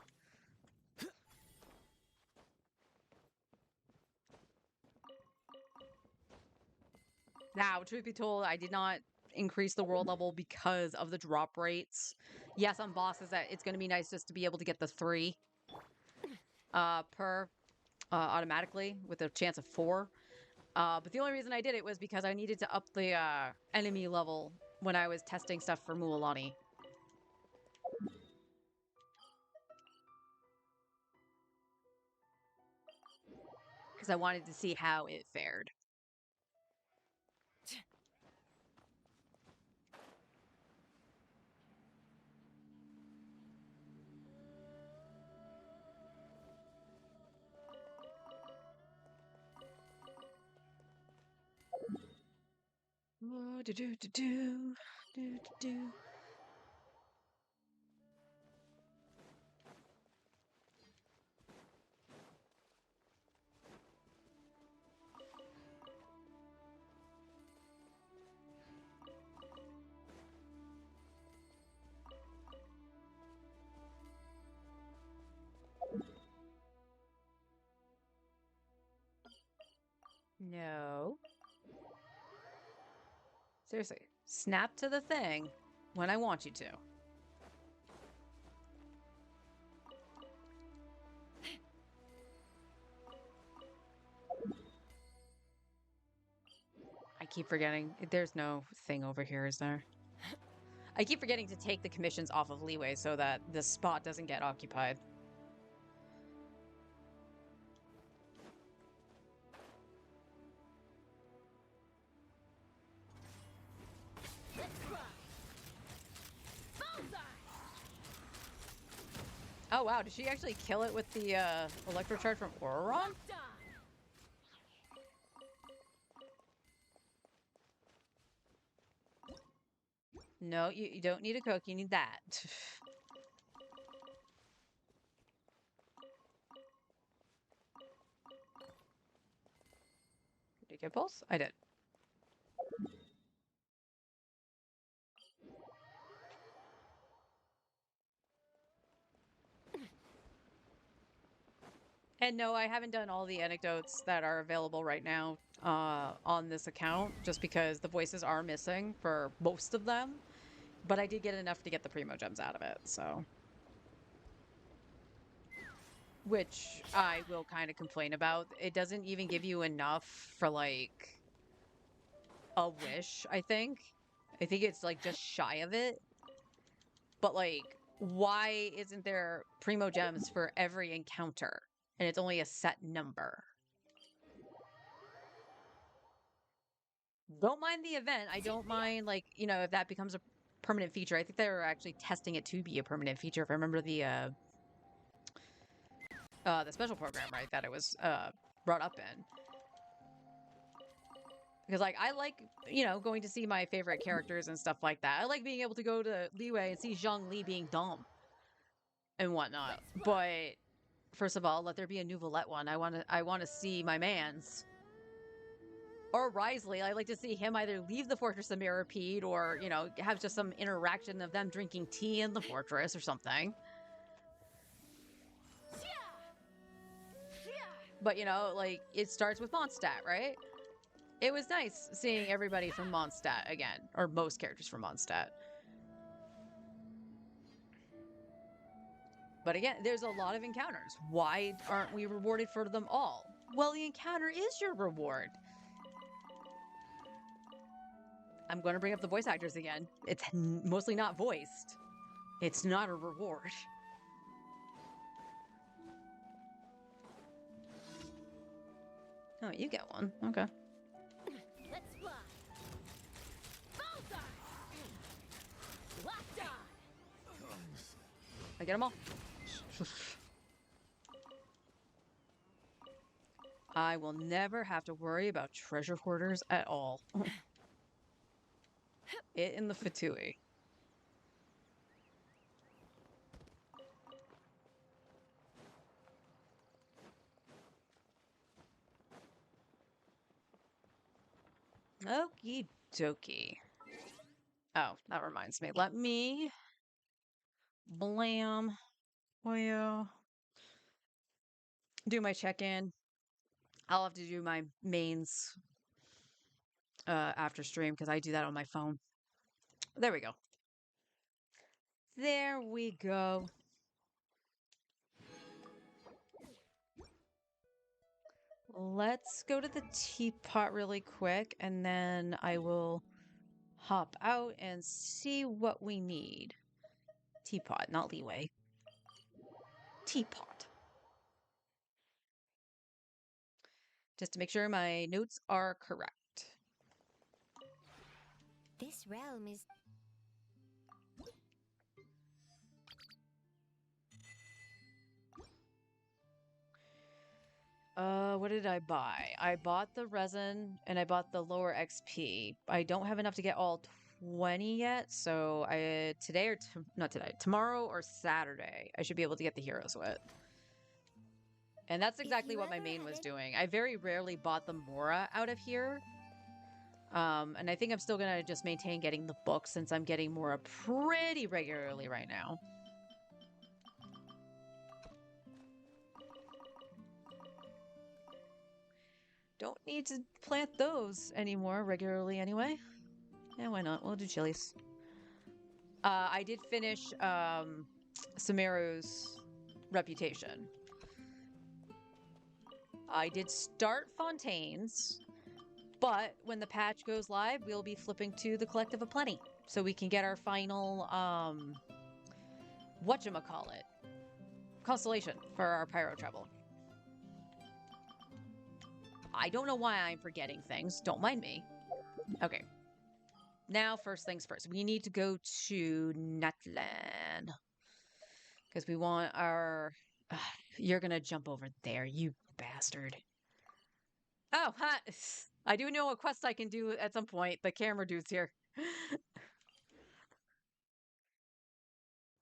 Speaker 1: Now, truth be told, I did not increase the world level because of the drop rates. Yes, on bosses, that it's going to be nice just to be able to get the 3 per automatically with a chance of 4. But the only reason I did it was because I needed to up the enemy level when I was testing stuff for Mualani. Because I wanted to see how it fared. Oh, do do do do do do. No. Seriously, snap to the thing when I want you to. I keep forgetting. There's no thing over here, is there? I keep forgetting to take the commissions off of Leeway so that the spot doesn't get occupied. Oh wow, did she actually kill it with the electrocharge from Auron? No, you don't need a cook, you need that. Did you get pulse? I did. And no, I haven't done all the anecdotes that are available right now on this account, just because the voices are missing for most of them. But I did get enough to get the Primo Gems out of it, so. Which I will kind of complain about. It doesn't even give you enough for, like, a wish, I think. I think it's, like, just shy of it. But, like, why isn't there Primo Gems for every encounter? And it's only a set number. Don't mind the event. I don't mind, like, you know, if that becomes a permanent feature. I think they were actually testing it to be a permanent feature. If I remember the special program, right, that it was brought up in. Because, like, I like, you know, going to see my favorite characters and stuff like that. I like being able to go to Liyue and see Zhongli being dumb and whatnot. But first of all, let there be a Nouvelette one. I want to see my mans. Or Wriothesley. I like to see him either leave the Fortress of Mirrorpeed or, you know, have just some interaction of them drinking tea in the fortress or something. But, you know, like, it starts with Mondstadt, right? It was nice seeing everybody from Mondstadt again, or most characters from Mondstadt. But again, there's a lot of encounters. Why aren't we rewarded for them all? Well, the encounter is your reward. I'm going to bring up the voice actors again. It's mostly not voiced. It's not a reward. Oh, you get one. Okay.
Speaker 2: Let's fly. Bullseye. Locked on.
Speaker 1: I get them all. I will never have to worry about treasure hoarders at all. It in the Fatui. Okie dokie. Oh, that reminds me. Let me blam. Well, do my check-in. I'll have to do my mains after stream because I do that on my phone. There we go. There we go. Let's go to the teapot really quick, and then I will hop out and see what we need. Teapot, not Liyue. Teapot. Just to make sure my notes are correct.
Speaker 2: This realm is
Speaker 1: What did I buy? I bought the resin and I bought the lower XP. I don't have enough to get all 20 yet, so today or not today, tomorrow or Saturday, I should be able to get the heroes with. And that's exactly what my main was doing. I very rarely bought the Mora out of here. And I think I'm still gonna just maintain getting the books since I'm getting Mora pretty regularly right now. Don't need to plant those anymore regularly anyway. Yeah, why not? We'll do chilies. I did finish Sumeru's Reputation. I did start Fontaine's, but when the patch goes live, we'll be flipping to the Collective of Plenty, so we can get our final, whatchamacallit, constellation for our Pyro Treble. I don't know why I'm forgetting things. Don't mind me. Okay. Now, first things first. We need to go to Nutland. Because we want our... you're going to jump over there, you bastard. Oh, hi. I do know a quest I can do at some point. The camera dude's here.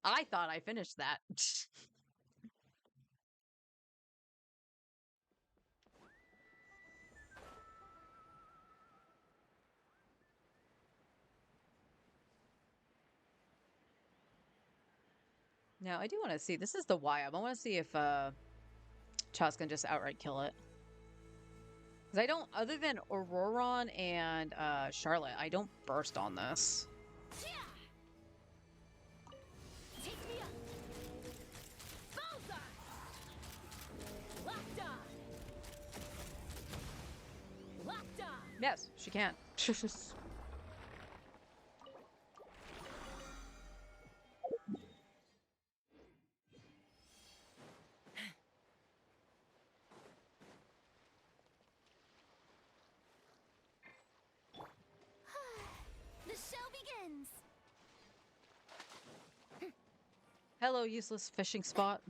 Speaker 1: I thought I finished that. Now, I do want to see. This is the YM. I want to see if Chusk can just outright kill it. Because I don't, other than Auroron and Charlotte, I don't burst on this.
Speaker 2: Take me up. Bullseye. Locked on. Locked on.
Speaker 1: Yes, she can.
Speaker 2: The show begins.
Speaker 1: Hello, useless fishing spot.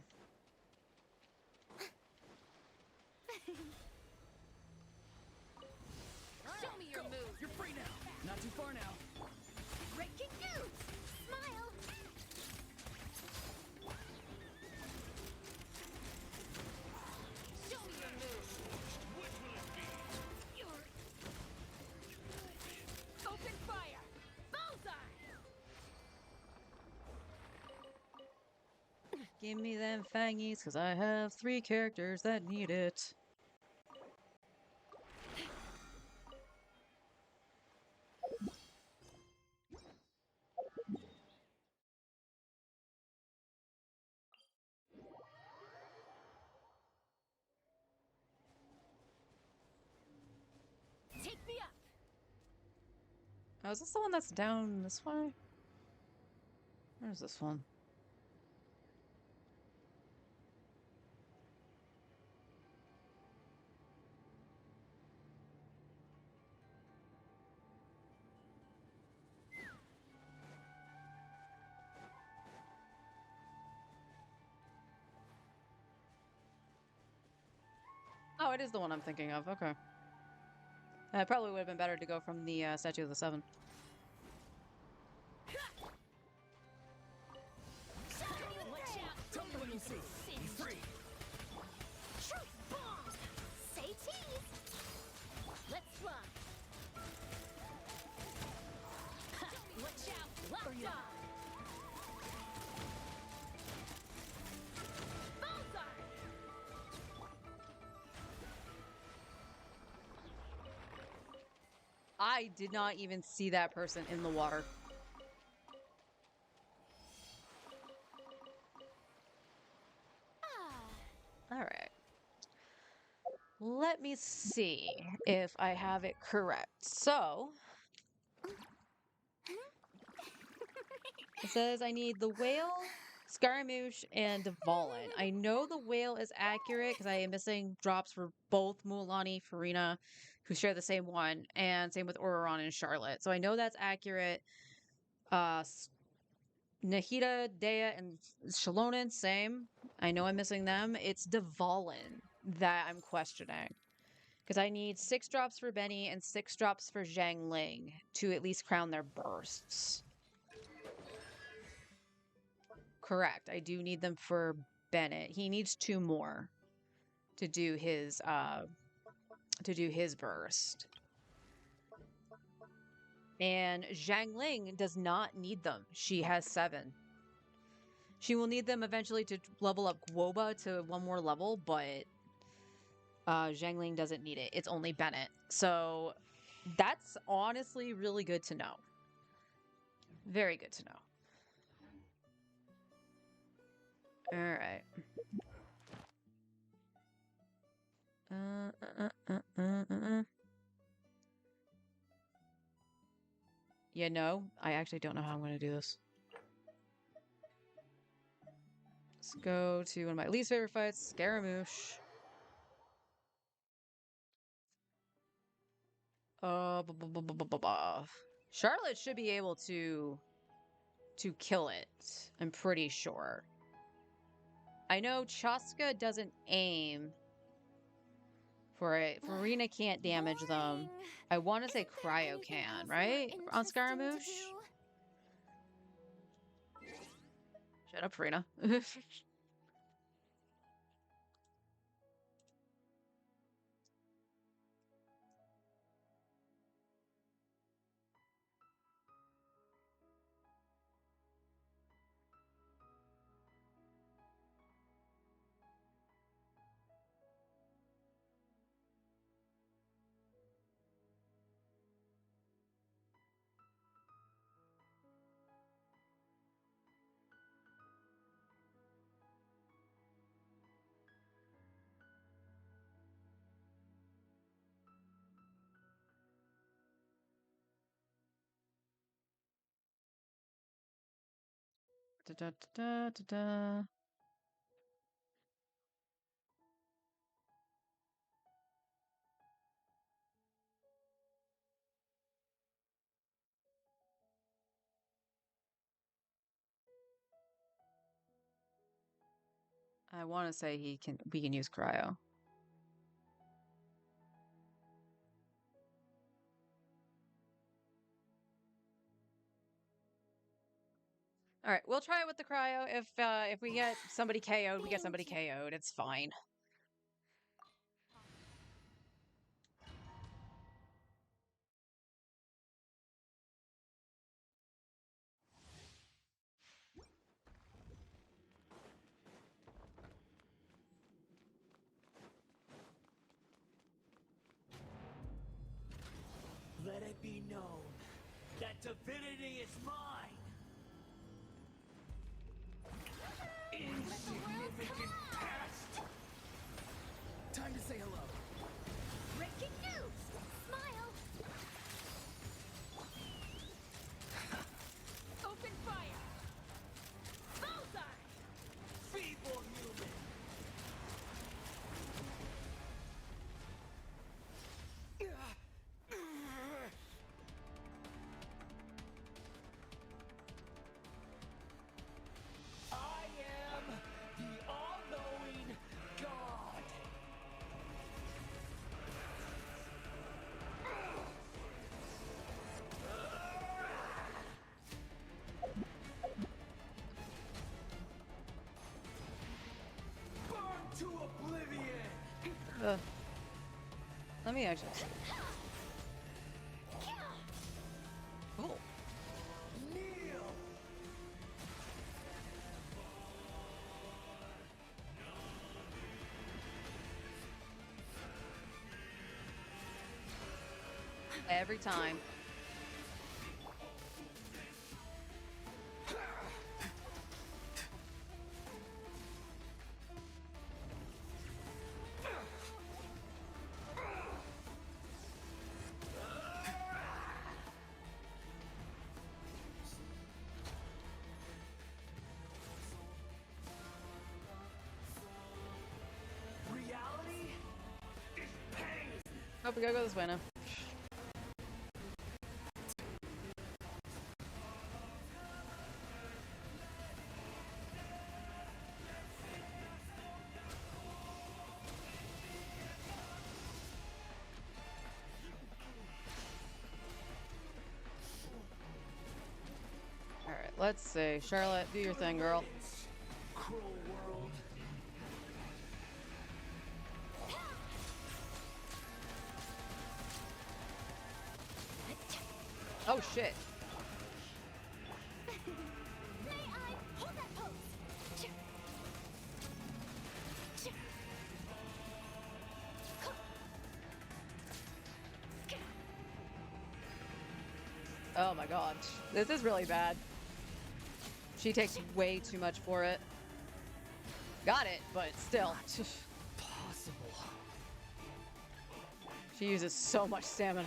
Speaker 2: Show me your moves.
Speaker 3: You're free now. Not too far now.
Speaker 2: Breaking news. Smile. Show me your moves.
Speaker 3: Which will it be?
Speaker 2: You're... Open fire. Bullseye.
Speaker 1: Give me them fangies, because I have 3 characters that need it.
Speaker 2: Take me up.
Speaker 1: Oh, is this the one that's down this way? Where's this one? Oh, it is the one I'm thinking of. Okay. It probably would have been better to go from the Statue of the Seven.
Speaker 2: Watch out.
Speaker 3: Tell me what you see. Be free.
Speaker 2: Truth bomb. Say cheese. Let's run. Ha, watch out. Locked on. Bullseye.
Speaker 1: I did not even see that person in the water.
Speaker 2: Ah.
Speaker 1: All right. Let me see if I have it correct. So, it says I need the whale, Scaramouche, and Dvalin. I know the whale is accurate because I am missing drops for both Mualani, Farina, who share the same one, and same with Auroron and Charlotte. So I know that's accurate. Nahida, Dea, and Shalonen, same. I know I'm missing them. It's Dvalin that I'm questioning. Because I need 6 drops for Benny and 6 drops for Zhang Ling to at least crown their bursts. Correct. I do need them for Bennett. He needs 2 more to do his burst. And Zhang Ling does not need them. She has 7. She will need them eventually to level up Guoba to 1 more level, but Zhang Ling doesn't need it. It's only Bennett. So that's honestly really good to know. Very good to know. All right. Yeah, no, I actually don't know how I'm going to do this. Let's go to one of my least favorite fights, Scaramouche. Charlotte should be able to kill it. I'm pretty sure. I know Chaska doesn't aim for it. Farina can't damage them.
Speaker 2: Boring.
Speaker 1: I want to say
Speaker 2: Isn't there
Speaker 1: Cryo
Speaker 2: anything
Speaker 1: can,
Speaker 2: else more
Speaker 1: right? On
Speaker 2: interesting to
Speaker 1: Scaramouche?
Speaker 2: do?
Speaker 1: Shut up, Farina. Da, da, da, da, da. I want to say we can use cryo. All right, we'll try it with the cryo. If we get somebody KO'd, we get somebody KO'd. It's fine.
Speaker 3: Let it be known that divinity is mine. Insignificant pest.
Speaker 5: Time to say hello.
Speaker 2: Breaking news! Smile! Open fire! Bullseye!
Speaker 3: Feeble human. I am the all-knowing God. Burn to oblivion.
Speaker 1: Let me actually. Cool.
Speaker 3: Kneel.
Speaker 1: Every time.
Speaker 3: Reality is pain.
Speaker 1: Oh, we gotta go this way now. All right, let's see. Charlotte, do your thing, girl.
Speaker 3: Cruel world.
Speaker 1: Oh shit.
Speaker 2: May I hold that pose? Choo. Choo.
Speaker 1: Oh my god. This is really bad. She takes way too much for it. Got it, but still.
Speaker 3: Possible.
Speaker 1: She uses so much stamina.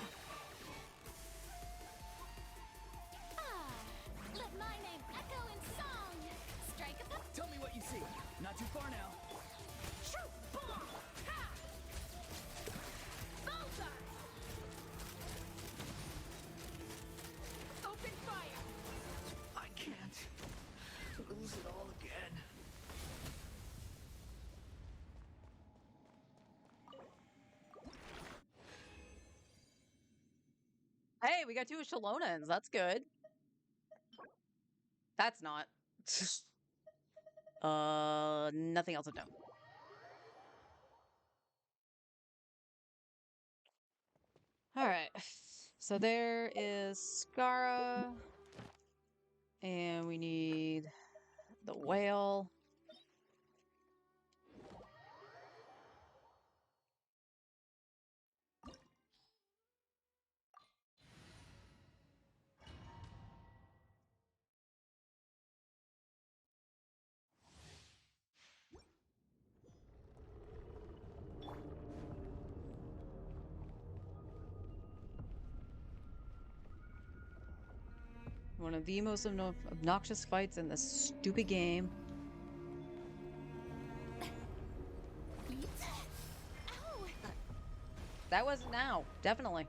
Speaker 2: Ah, let my name echo in song. Strike a pop.
Speaker 5: Tell me what you see. Not too far now.
Speaker 2: True bomb. Ha! Bullseye. Open fire.
Speaker 3: I can't lose it all again.
Speaker 1: Hey, we got 2 Shalonans. That's good. That's not. Nothing else of note. All right. So there is Skara. And we need the whale. one of the most obnoxious fights in this stupid game.
Speaker 2: Ow!
Speaker 1: That wasn't now, definitely.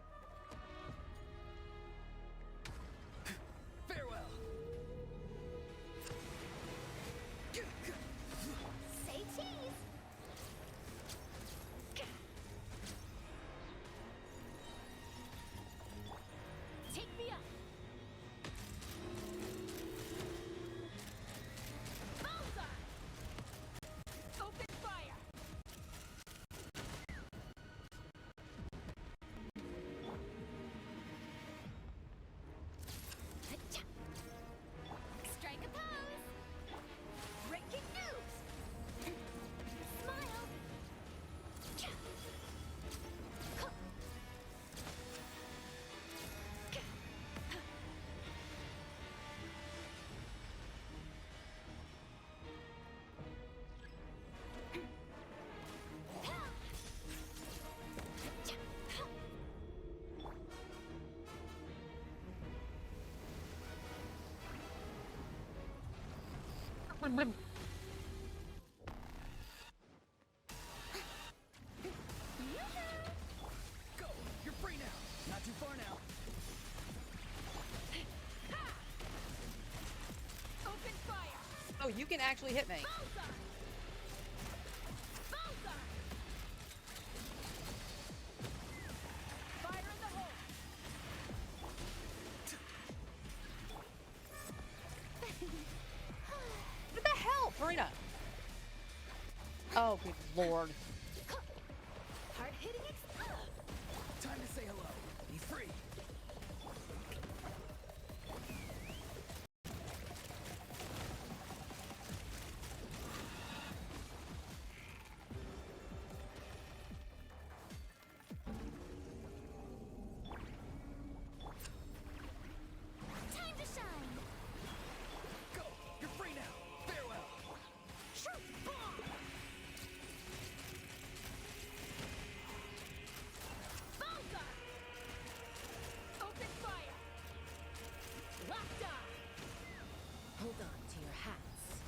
Speaker 5: Farewell.
Speaker 2: Say cheese! Take me up! Bullseye! Open fire! Achoo! Strike a pose! Breaking news! Smile! Cha! Huh.
Speaker 5: Go. You're free now. Not too far now.
Speaker 2: Open fire!
Speaker 1: Oh, you can actually hit me.
Speaker 2: Bullseye! Bullseye! Fire in the hole!
Speaker 1: What the hell, Farina? Oh, good lord.
Speaker 2: Hard hitting
Speaker 5: Time to say hello. Be free.
Speaker 2: Time to shine!
Speaker 5: Go. You're free now. Farewell.
Speaker 2: Shoot! Bomb! Bullseye! Open fire! Locked on!
Speaker 4: Hold on to your hats.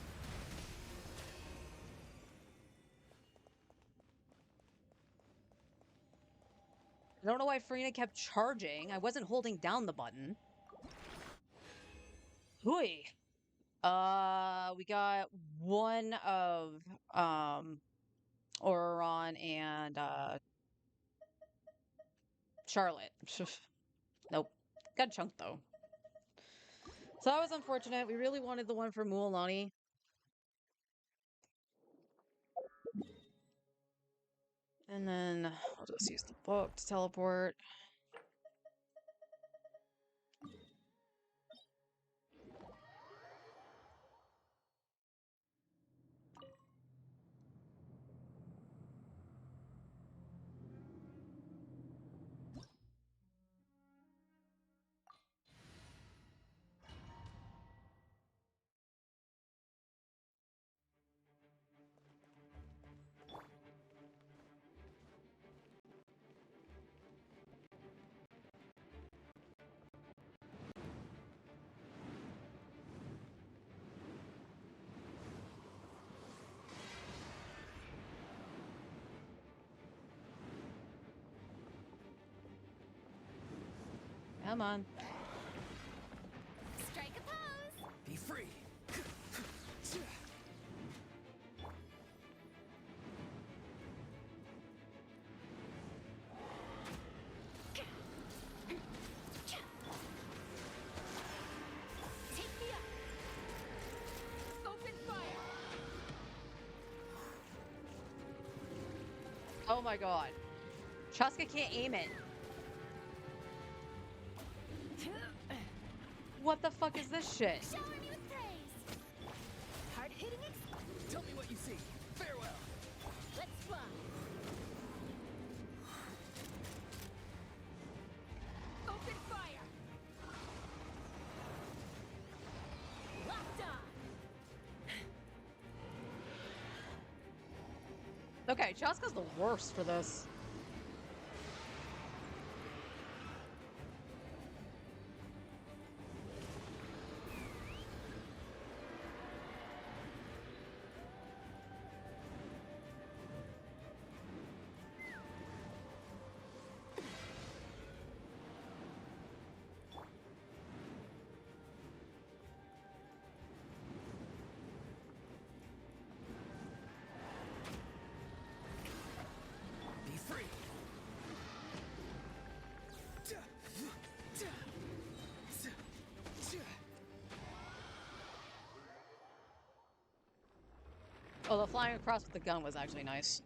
Speaker 1: I don't know why Farina kept charging. I wasn't holding down the button. Hui. We got one of Auron and Charlotte. Nope. Got a chunk though. So that was unfortunate. We really wanted the one for Mualani. And then I'll just use the book to teleport. Come on.
Speaker 2: Strike a pose!
Speaker 5: Be free.
Speaker 2: Take me up! Open fire!
Speaker 1: Oh my god. Chaska can't aim it. What the fuck is this shit?
Speaker 2: Shower me with praise! Hard hitting
Speaker 5: Tell me what you see. Farewell.
Speaker 2: Let's fly! Open fire! Locked on!
Speaker 1: Okay, Chaska's the worst for this. Oh, the flying across with the gun was actually nice.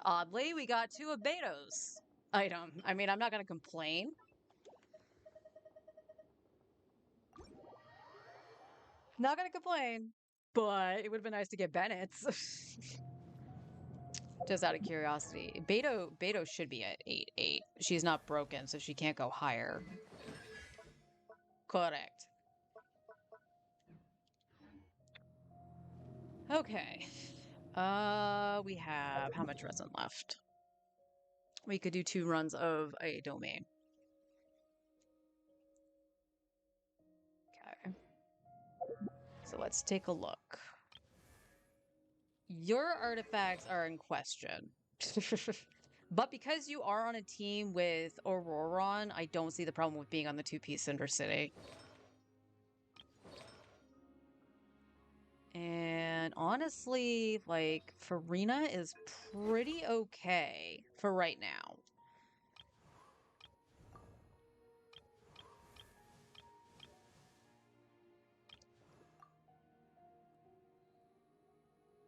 Speaker 1: Oddly, we got 2 of Beto's item. I mean, I'm not gonna complain. Not gonna complain, but it would have been nice to get Bennett's. Just out of curiosity. Beto should be at 8-8. She's not broken, so she can't go higher. Correct. Okay. We have how much resin left? We could do 2 runs of a domain. Okay. So let's take a look. Your artifacts are in question. But because you are on a team with Auroron, I don't see the problem with being on the 2-piece Cinder City. And honestly, like, Farina is pretty okay for right now.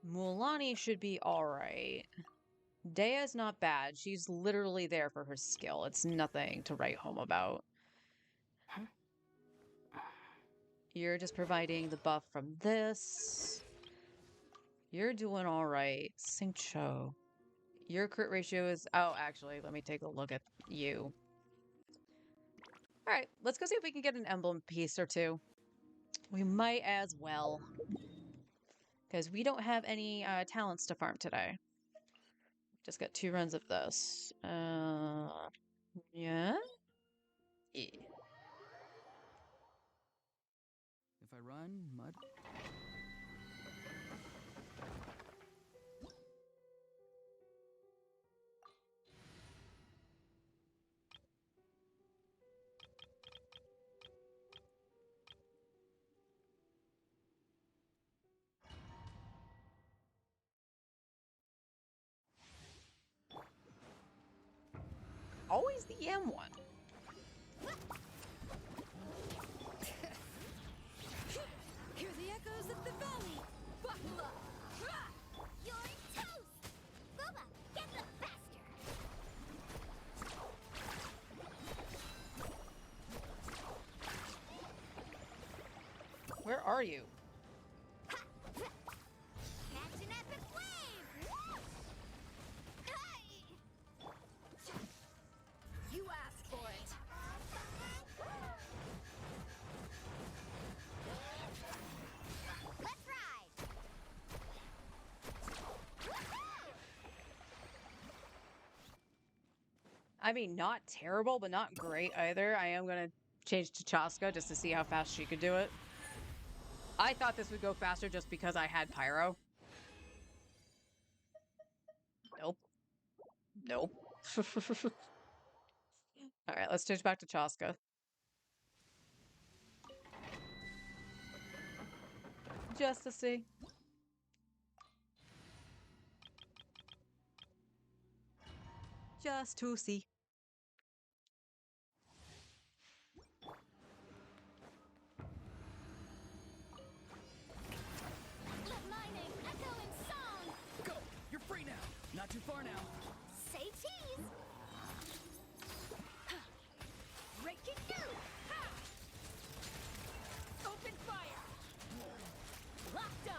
Speaker 1: Mualani should be alright. Dea's not bad. She's literally there for her skill. It's nothing to write home about. You're just providing the buff from this. You're doing alright. Xingqiu. Your crit ratio is... Oh, actually, let me take a look at you. Alright, let's go see if we can get an emblem piece or 2. We might as well. Because we don't have any talents to farm today. Just got 2 runs of this. Yeah? Yeah.
Speaker 5: If I run, mud.
Speaker 1: Always the M1.
Speaker 2: Hear the echoes of the valley. Buckle up. You're toast. Booba, get them faster.
Speaker 1: Where are you?
Speaker 2: Catch an epic wave. Hey! You asked for it. Let's ride.
Speaker 1: I mean, not terrible, but not great either. I am going to change to Chaska just to see how fast she could do it. I thought this would go faster just because I had Pyro. Nope. Nope. Alright, let's change back to Chaska. Just to see. Just to see.
Speaker 2: Let my name echo in song.
Speaker 5: Go! You're free now! Not too far now.
Speaker 2: Say cheese. Breaking new. Ha! Open fire. Locked on.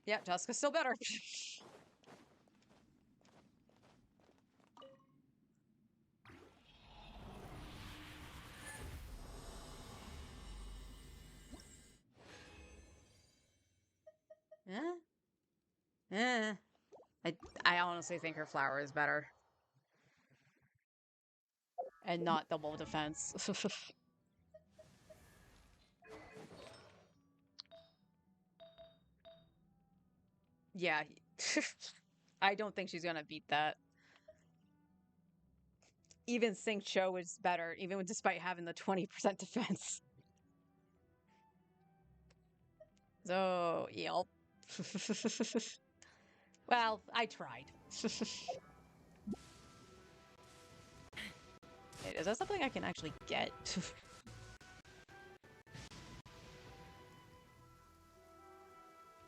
Speaker 1: Yeah, Chaska's still better. Eh. I honestly think her flower is better. And not double defense. Yeah. I don't think she's gonna beat that. Even Xingqiu is better, even despite having the 20% defense. So, yep. Well, I tried. Wait, is that something I can actually get?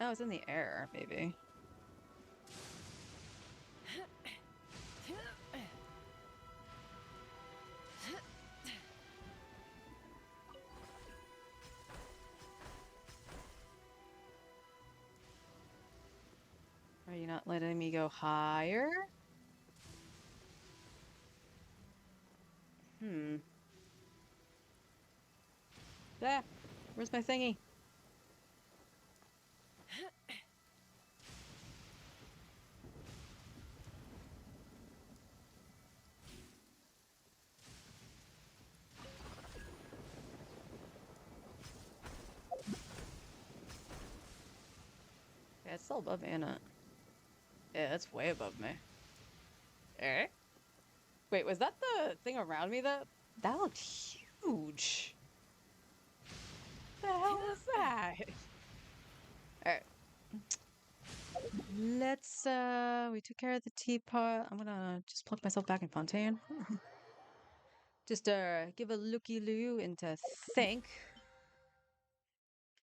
Speaker 1: Oh, it's in the air, maybe. Are you not letting me go higher? Yeah, where's my thingy? Yeah, it's still above Anna. Yeah, that's way above me. Eh? Wait, was that the thing around me that looked huge? The hell was that? Alright. Let's we took care of the teapot. I'm gonna just plug myself back in Fontaine. Just give a looky-loo and to think.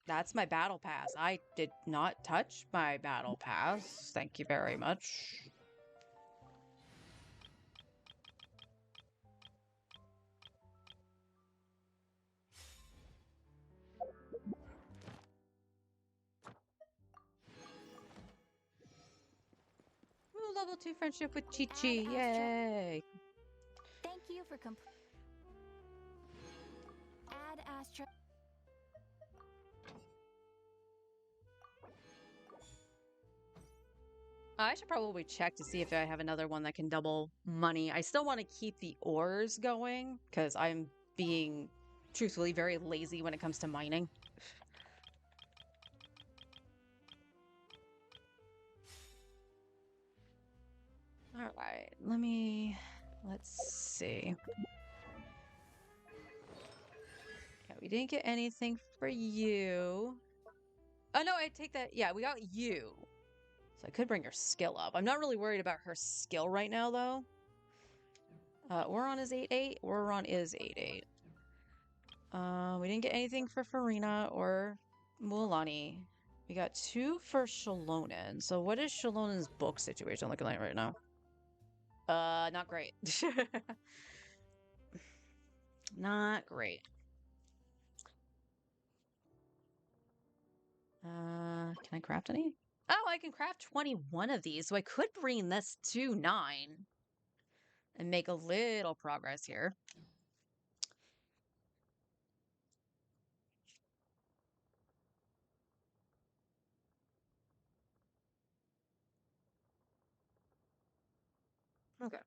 Speaker 1: That's my battle pass. I did not touch my battle pass. Thank you very much. Ooh, level 2 friendship with Chi-Chi. Yay!
Speaker 2: Thank you for Add Astra.
Speaker 1: I should probably check to see if I have another one that can double money. I still want to keep the ores going because I'm being truthfully very lazy when it comes to mining. All right, let's see. Yeah, we didn't get anything for you. Oh no, I take that. Yeah, we got you. So I could bring her skill up. I'm not really worried about her skill right now, though. Oron is 8-8. Oron is 8-8. We didn't get anything for Farina or Mualani. We got 2 for Shalonen. So what is Shalonen's book situation looking like right now? Not great. Not great. Can I craft any? Oh, I can craft 21 of these, so I could bring this to 9 and make a little progress here. Okay.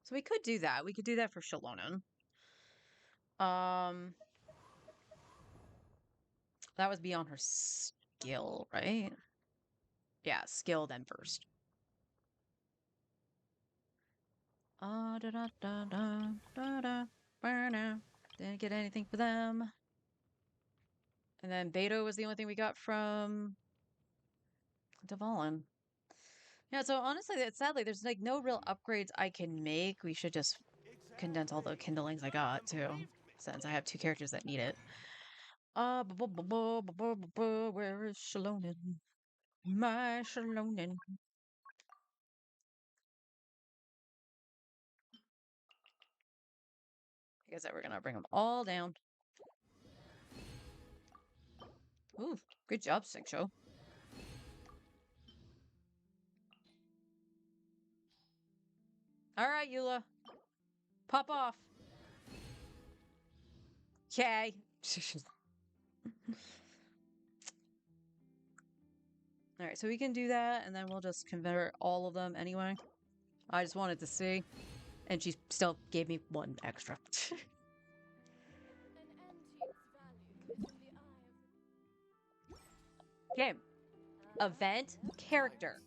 Speaker 1: So we could do that. We could do that for Shalonen. That was beyond her skill, right? Yeah, skill then first. Didn't get anything for them. And then Beto was the only thing we got from Dvalin. Yeah, so honestly, sadly, there's like no real upgrades I can make. We should just condense all the kindlings I got too, since I have 2 characters that need it. Where is Shalonen? My Shalonen. I guess that we're gonna bring them all down. Ooh, good job, Sixshow. All right, Eula. Pop off. Okay. All right, so we can do that, and then we'll just convert all of them anyway. I just wanted to see. And she still gave me 1 extra. Game. Event. Character.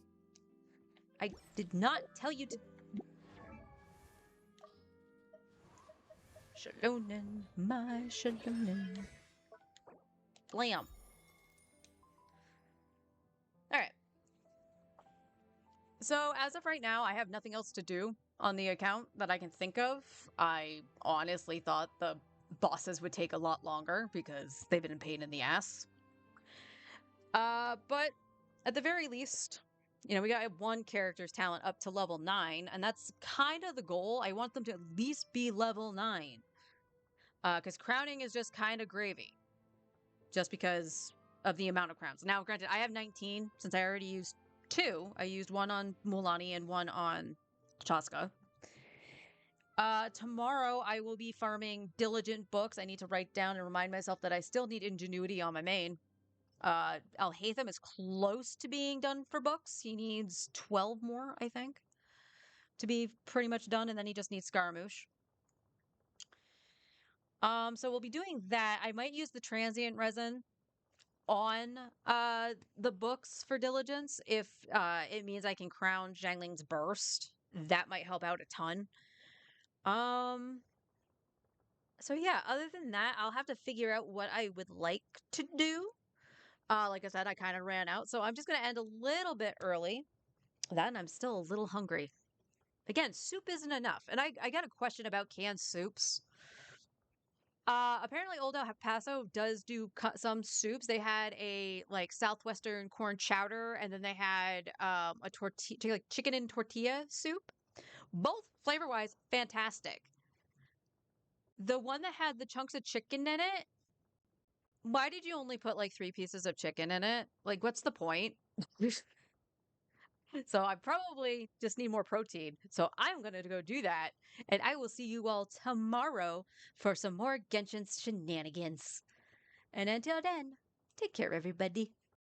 Speaker 1: I did not tell you to... Shalonen, my Shalonen. Blam. Alright. So, as of right now, I have nothing else to do. on the account that I can think of. I honestly thought the bosses would take a lot longer because they've been a pain in the ass. But at the very least, you know, we got one character's talent up to level 9, and that's kind of the goal. I want them to at least be level 9. Because crowning is just kind of gravy. Just because of the amount of crowns. Now, granted, I have 19 since I already used 2. I used one on Mulaney and one on Chaska. Tomorrow I will be farming diligent books. I need to write down and remind myself that I still need ingenuity on my main. Alhaitham is close to being done for books. He needs 12 more, I think, to be pretty much done, and then he just needs Scaramouche. So we'll be doing that. I might use the transient resin on the books for diligence if it means I can crown Zhangling's burst. That might help out a ton. So yeah, other than that, I'll have to figure out what I would like to do. Like I said, I kind of ran out, so I'm just gonna end a little bit early. Then I'm still a little hungry. Again, soup isn't enough, and I got a question about canned soups. Apparently Old El Paso does do some soups. They had a like southwestern corn chowder, and then they had a tortilla, like chicken and tortilla soup. Both flavor wise, fantastic. The one that had the chunks of chicken in it, why did you only put like 3 pieces of chicken in it? Like, what's the point? So I probably just need more protein. So I'm going to go do that. And I will see you all tomorrow for some more Genshin shenanigans. And until then, take care, everybody.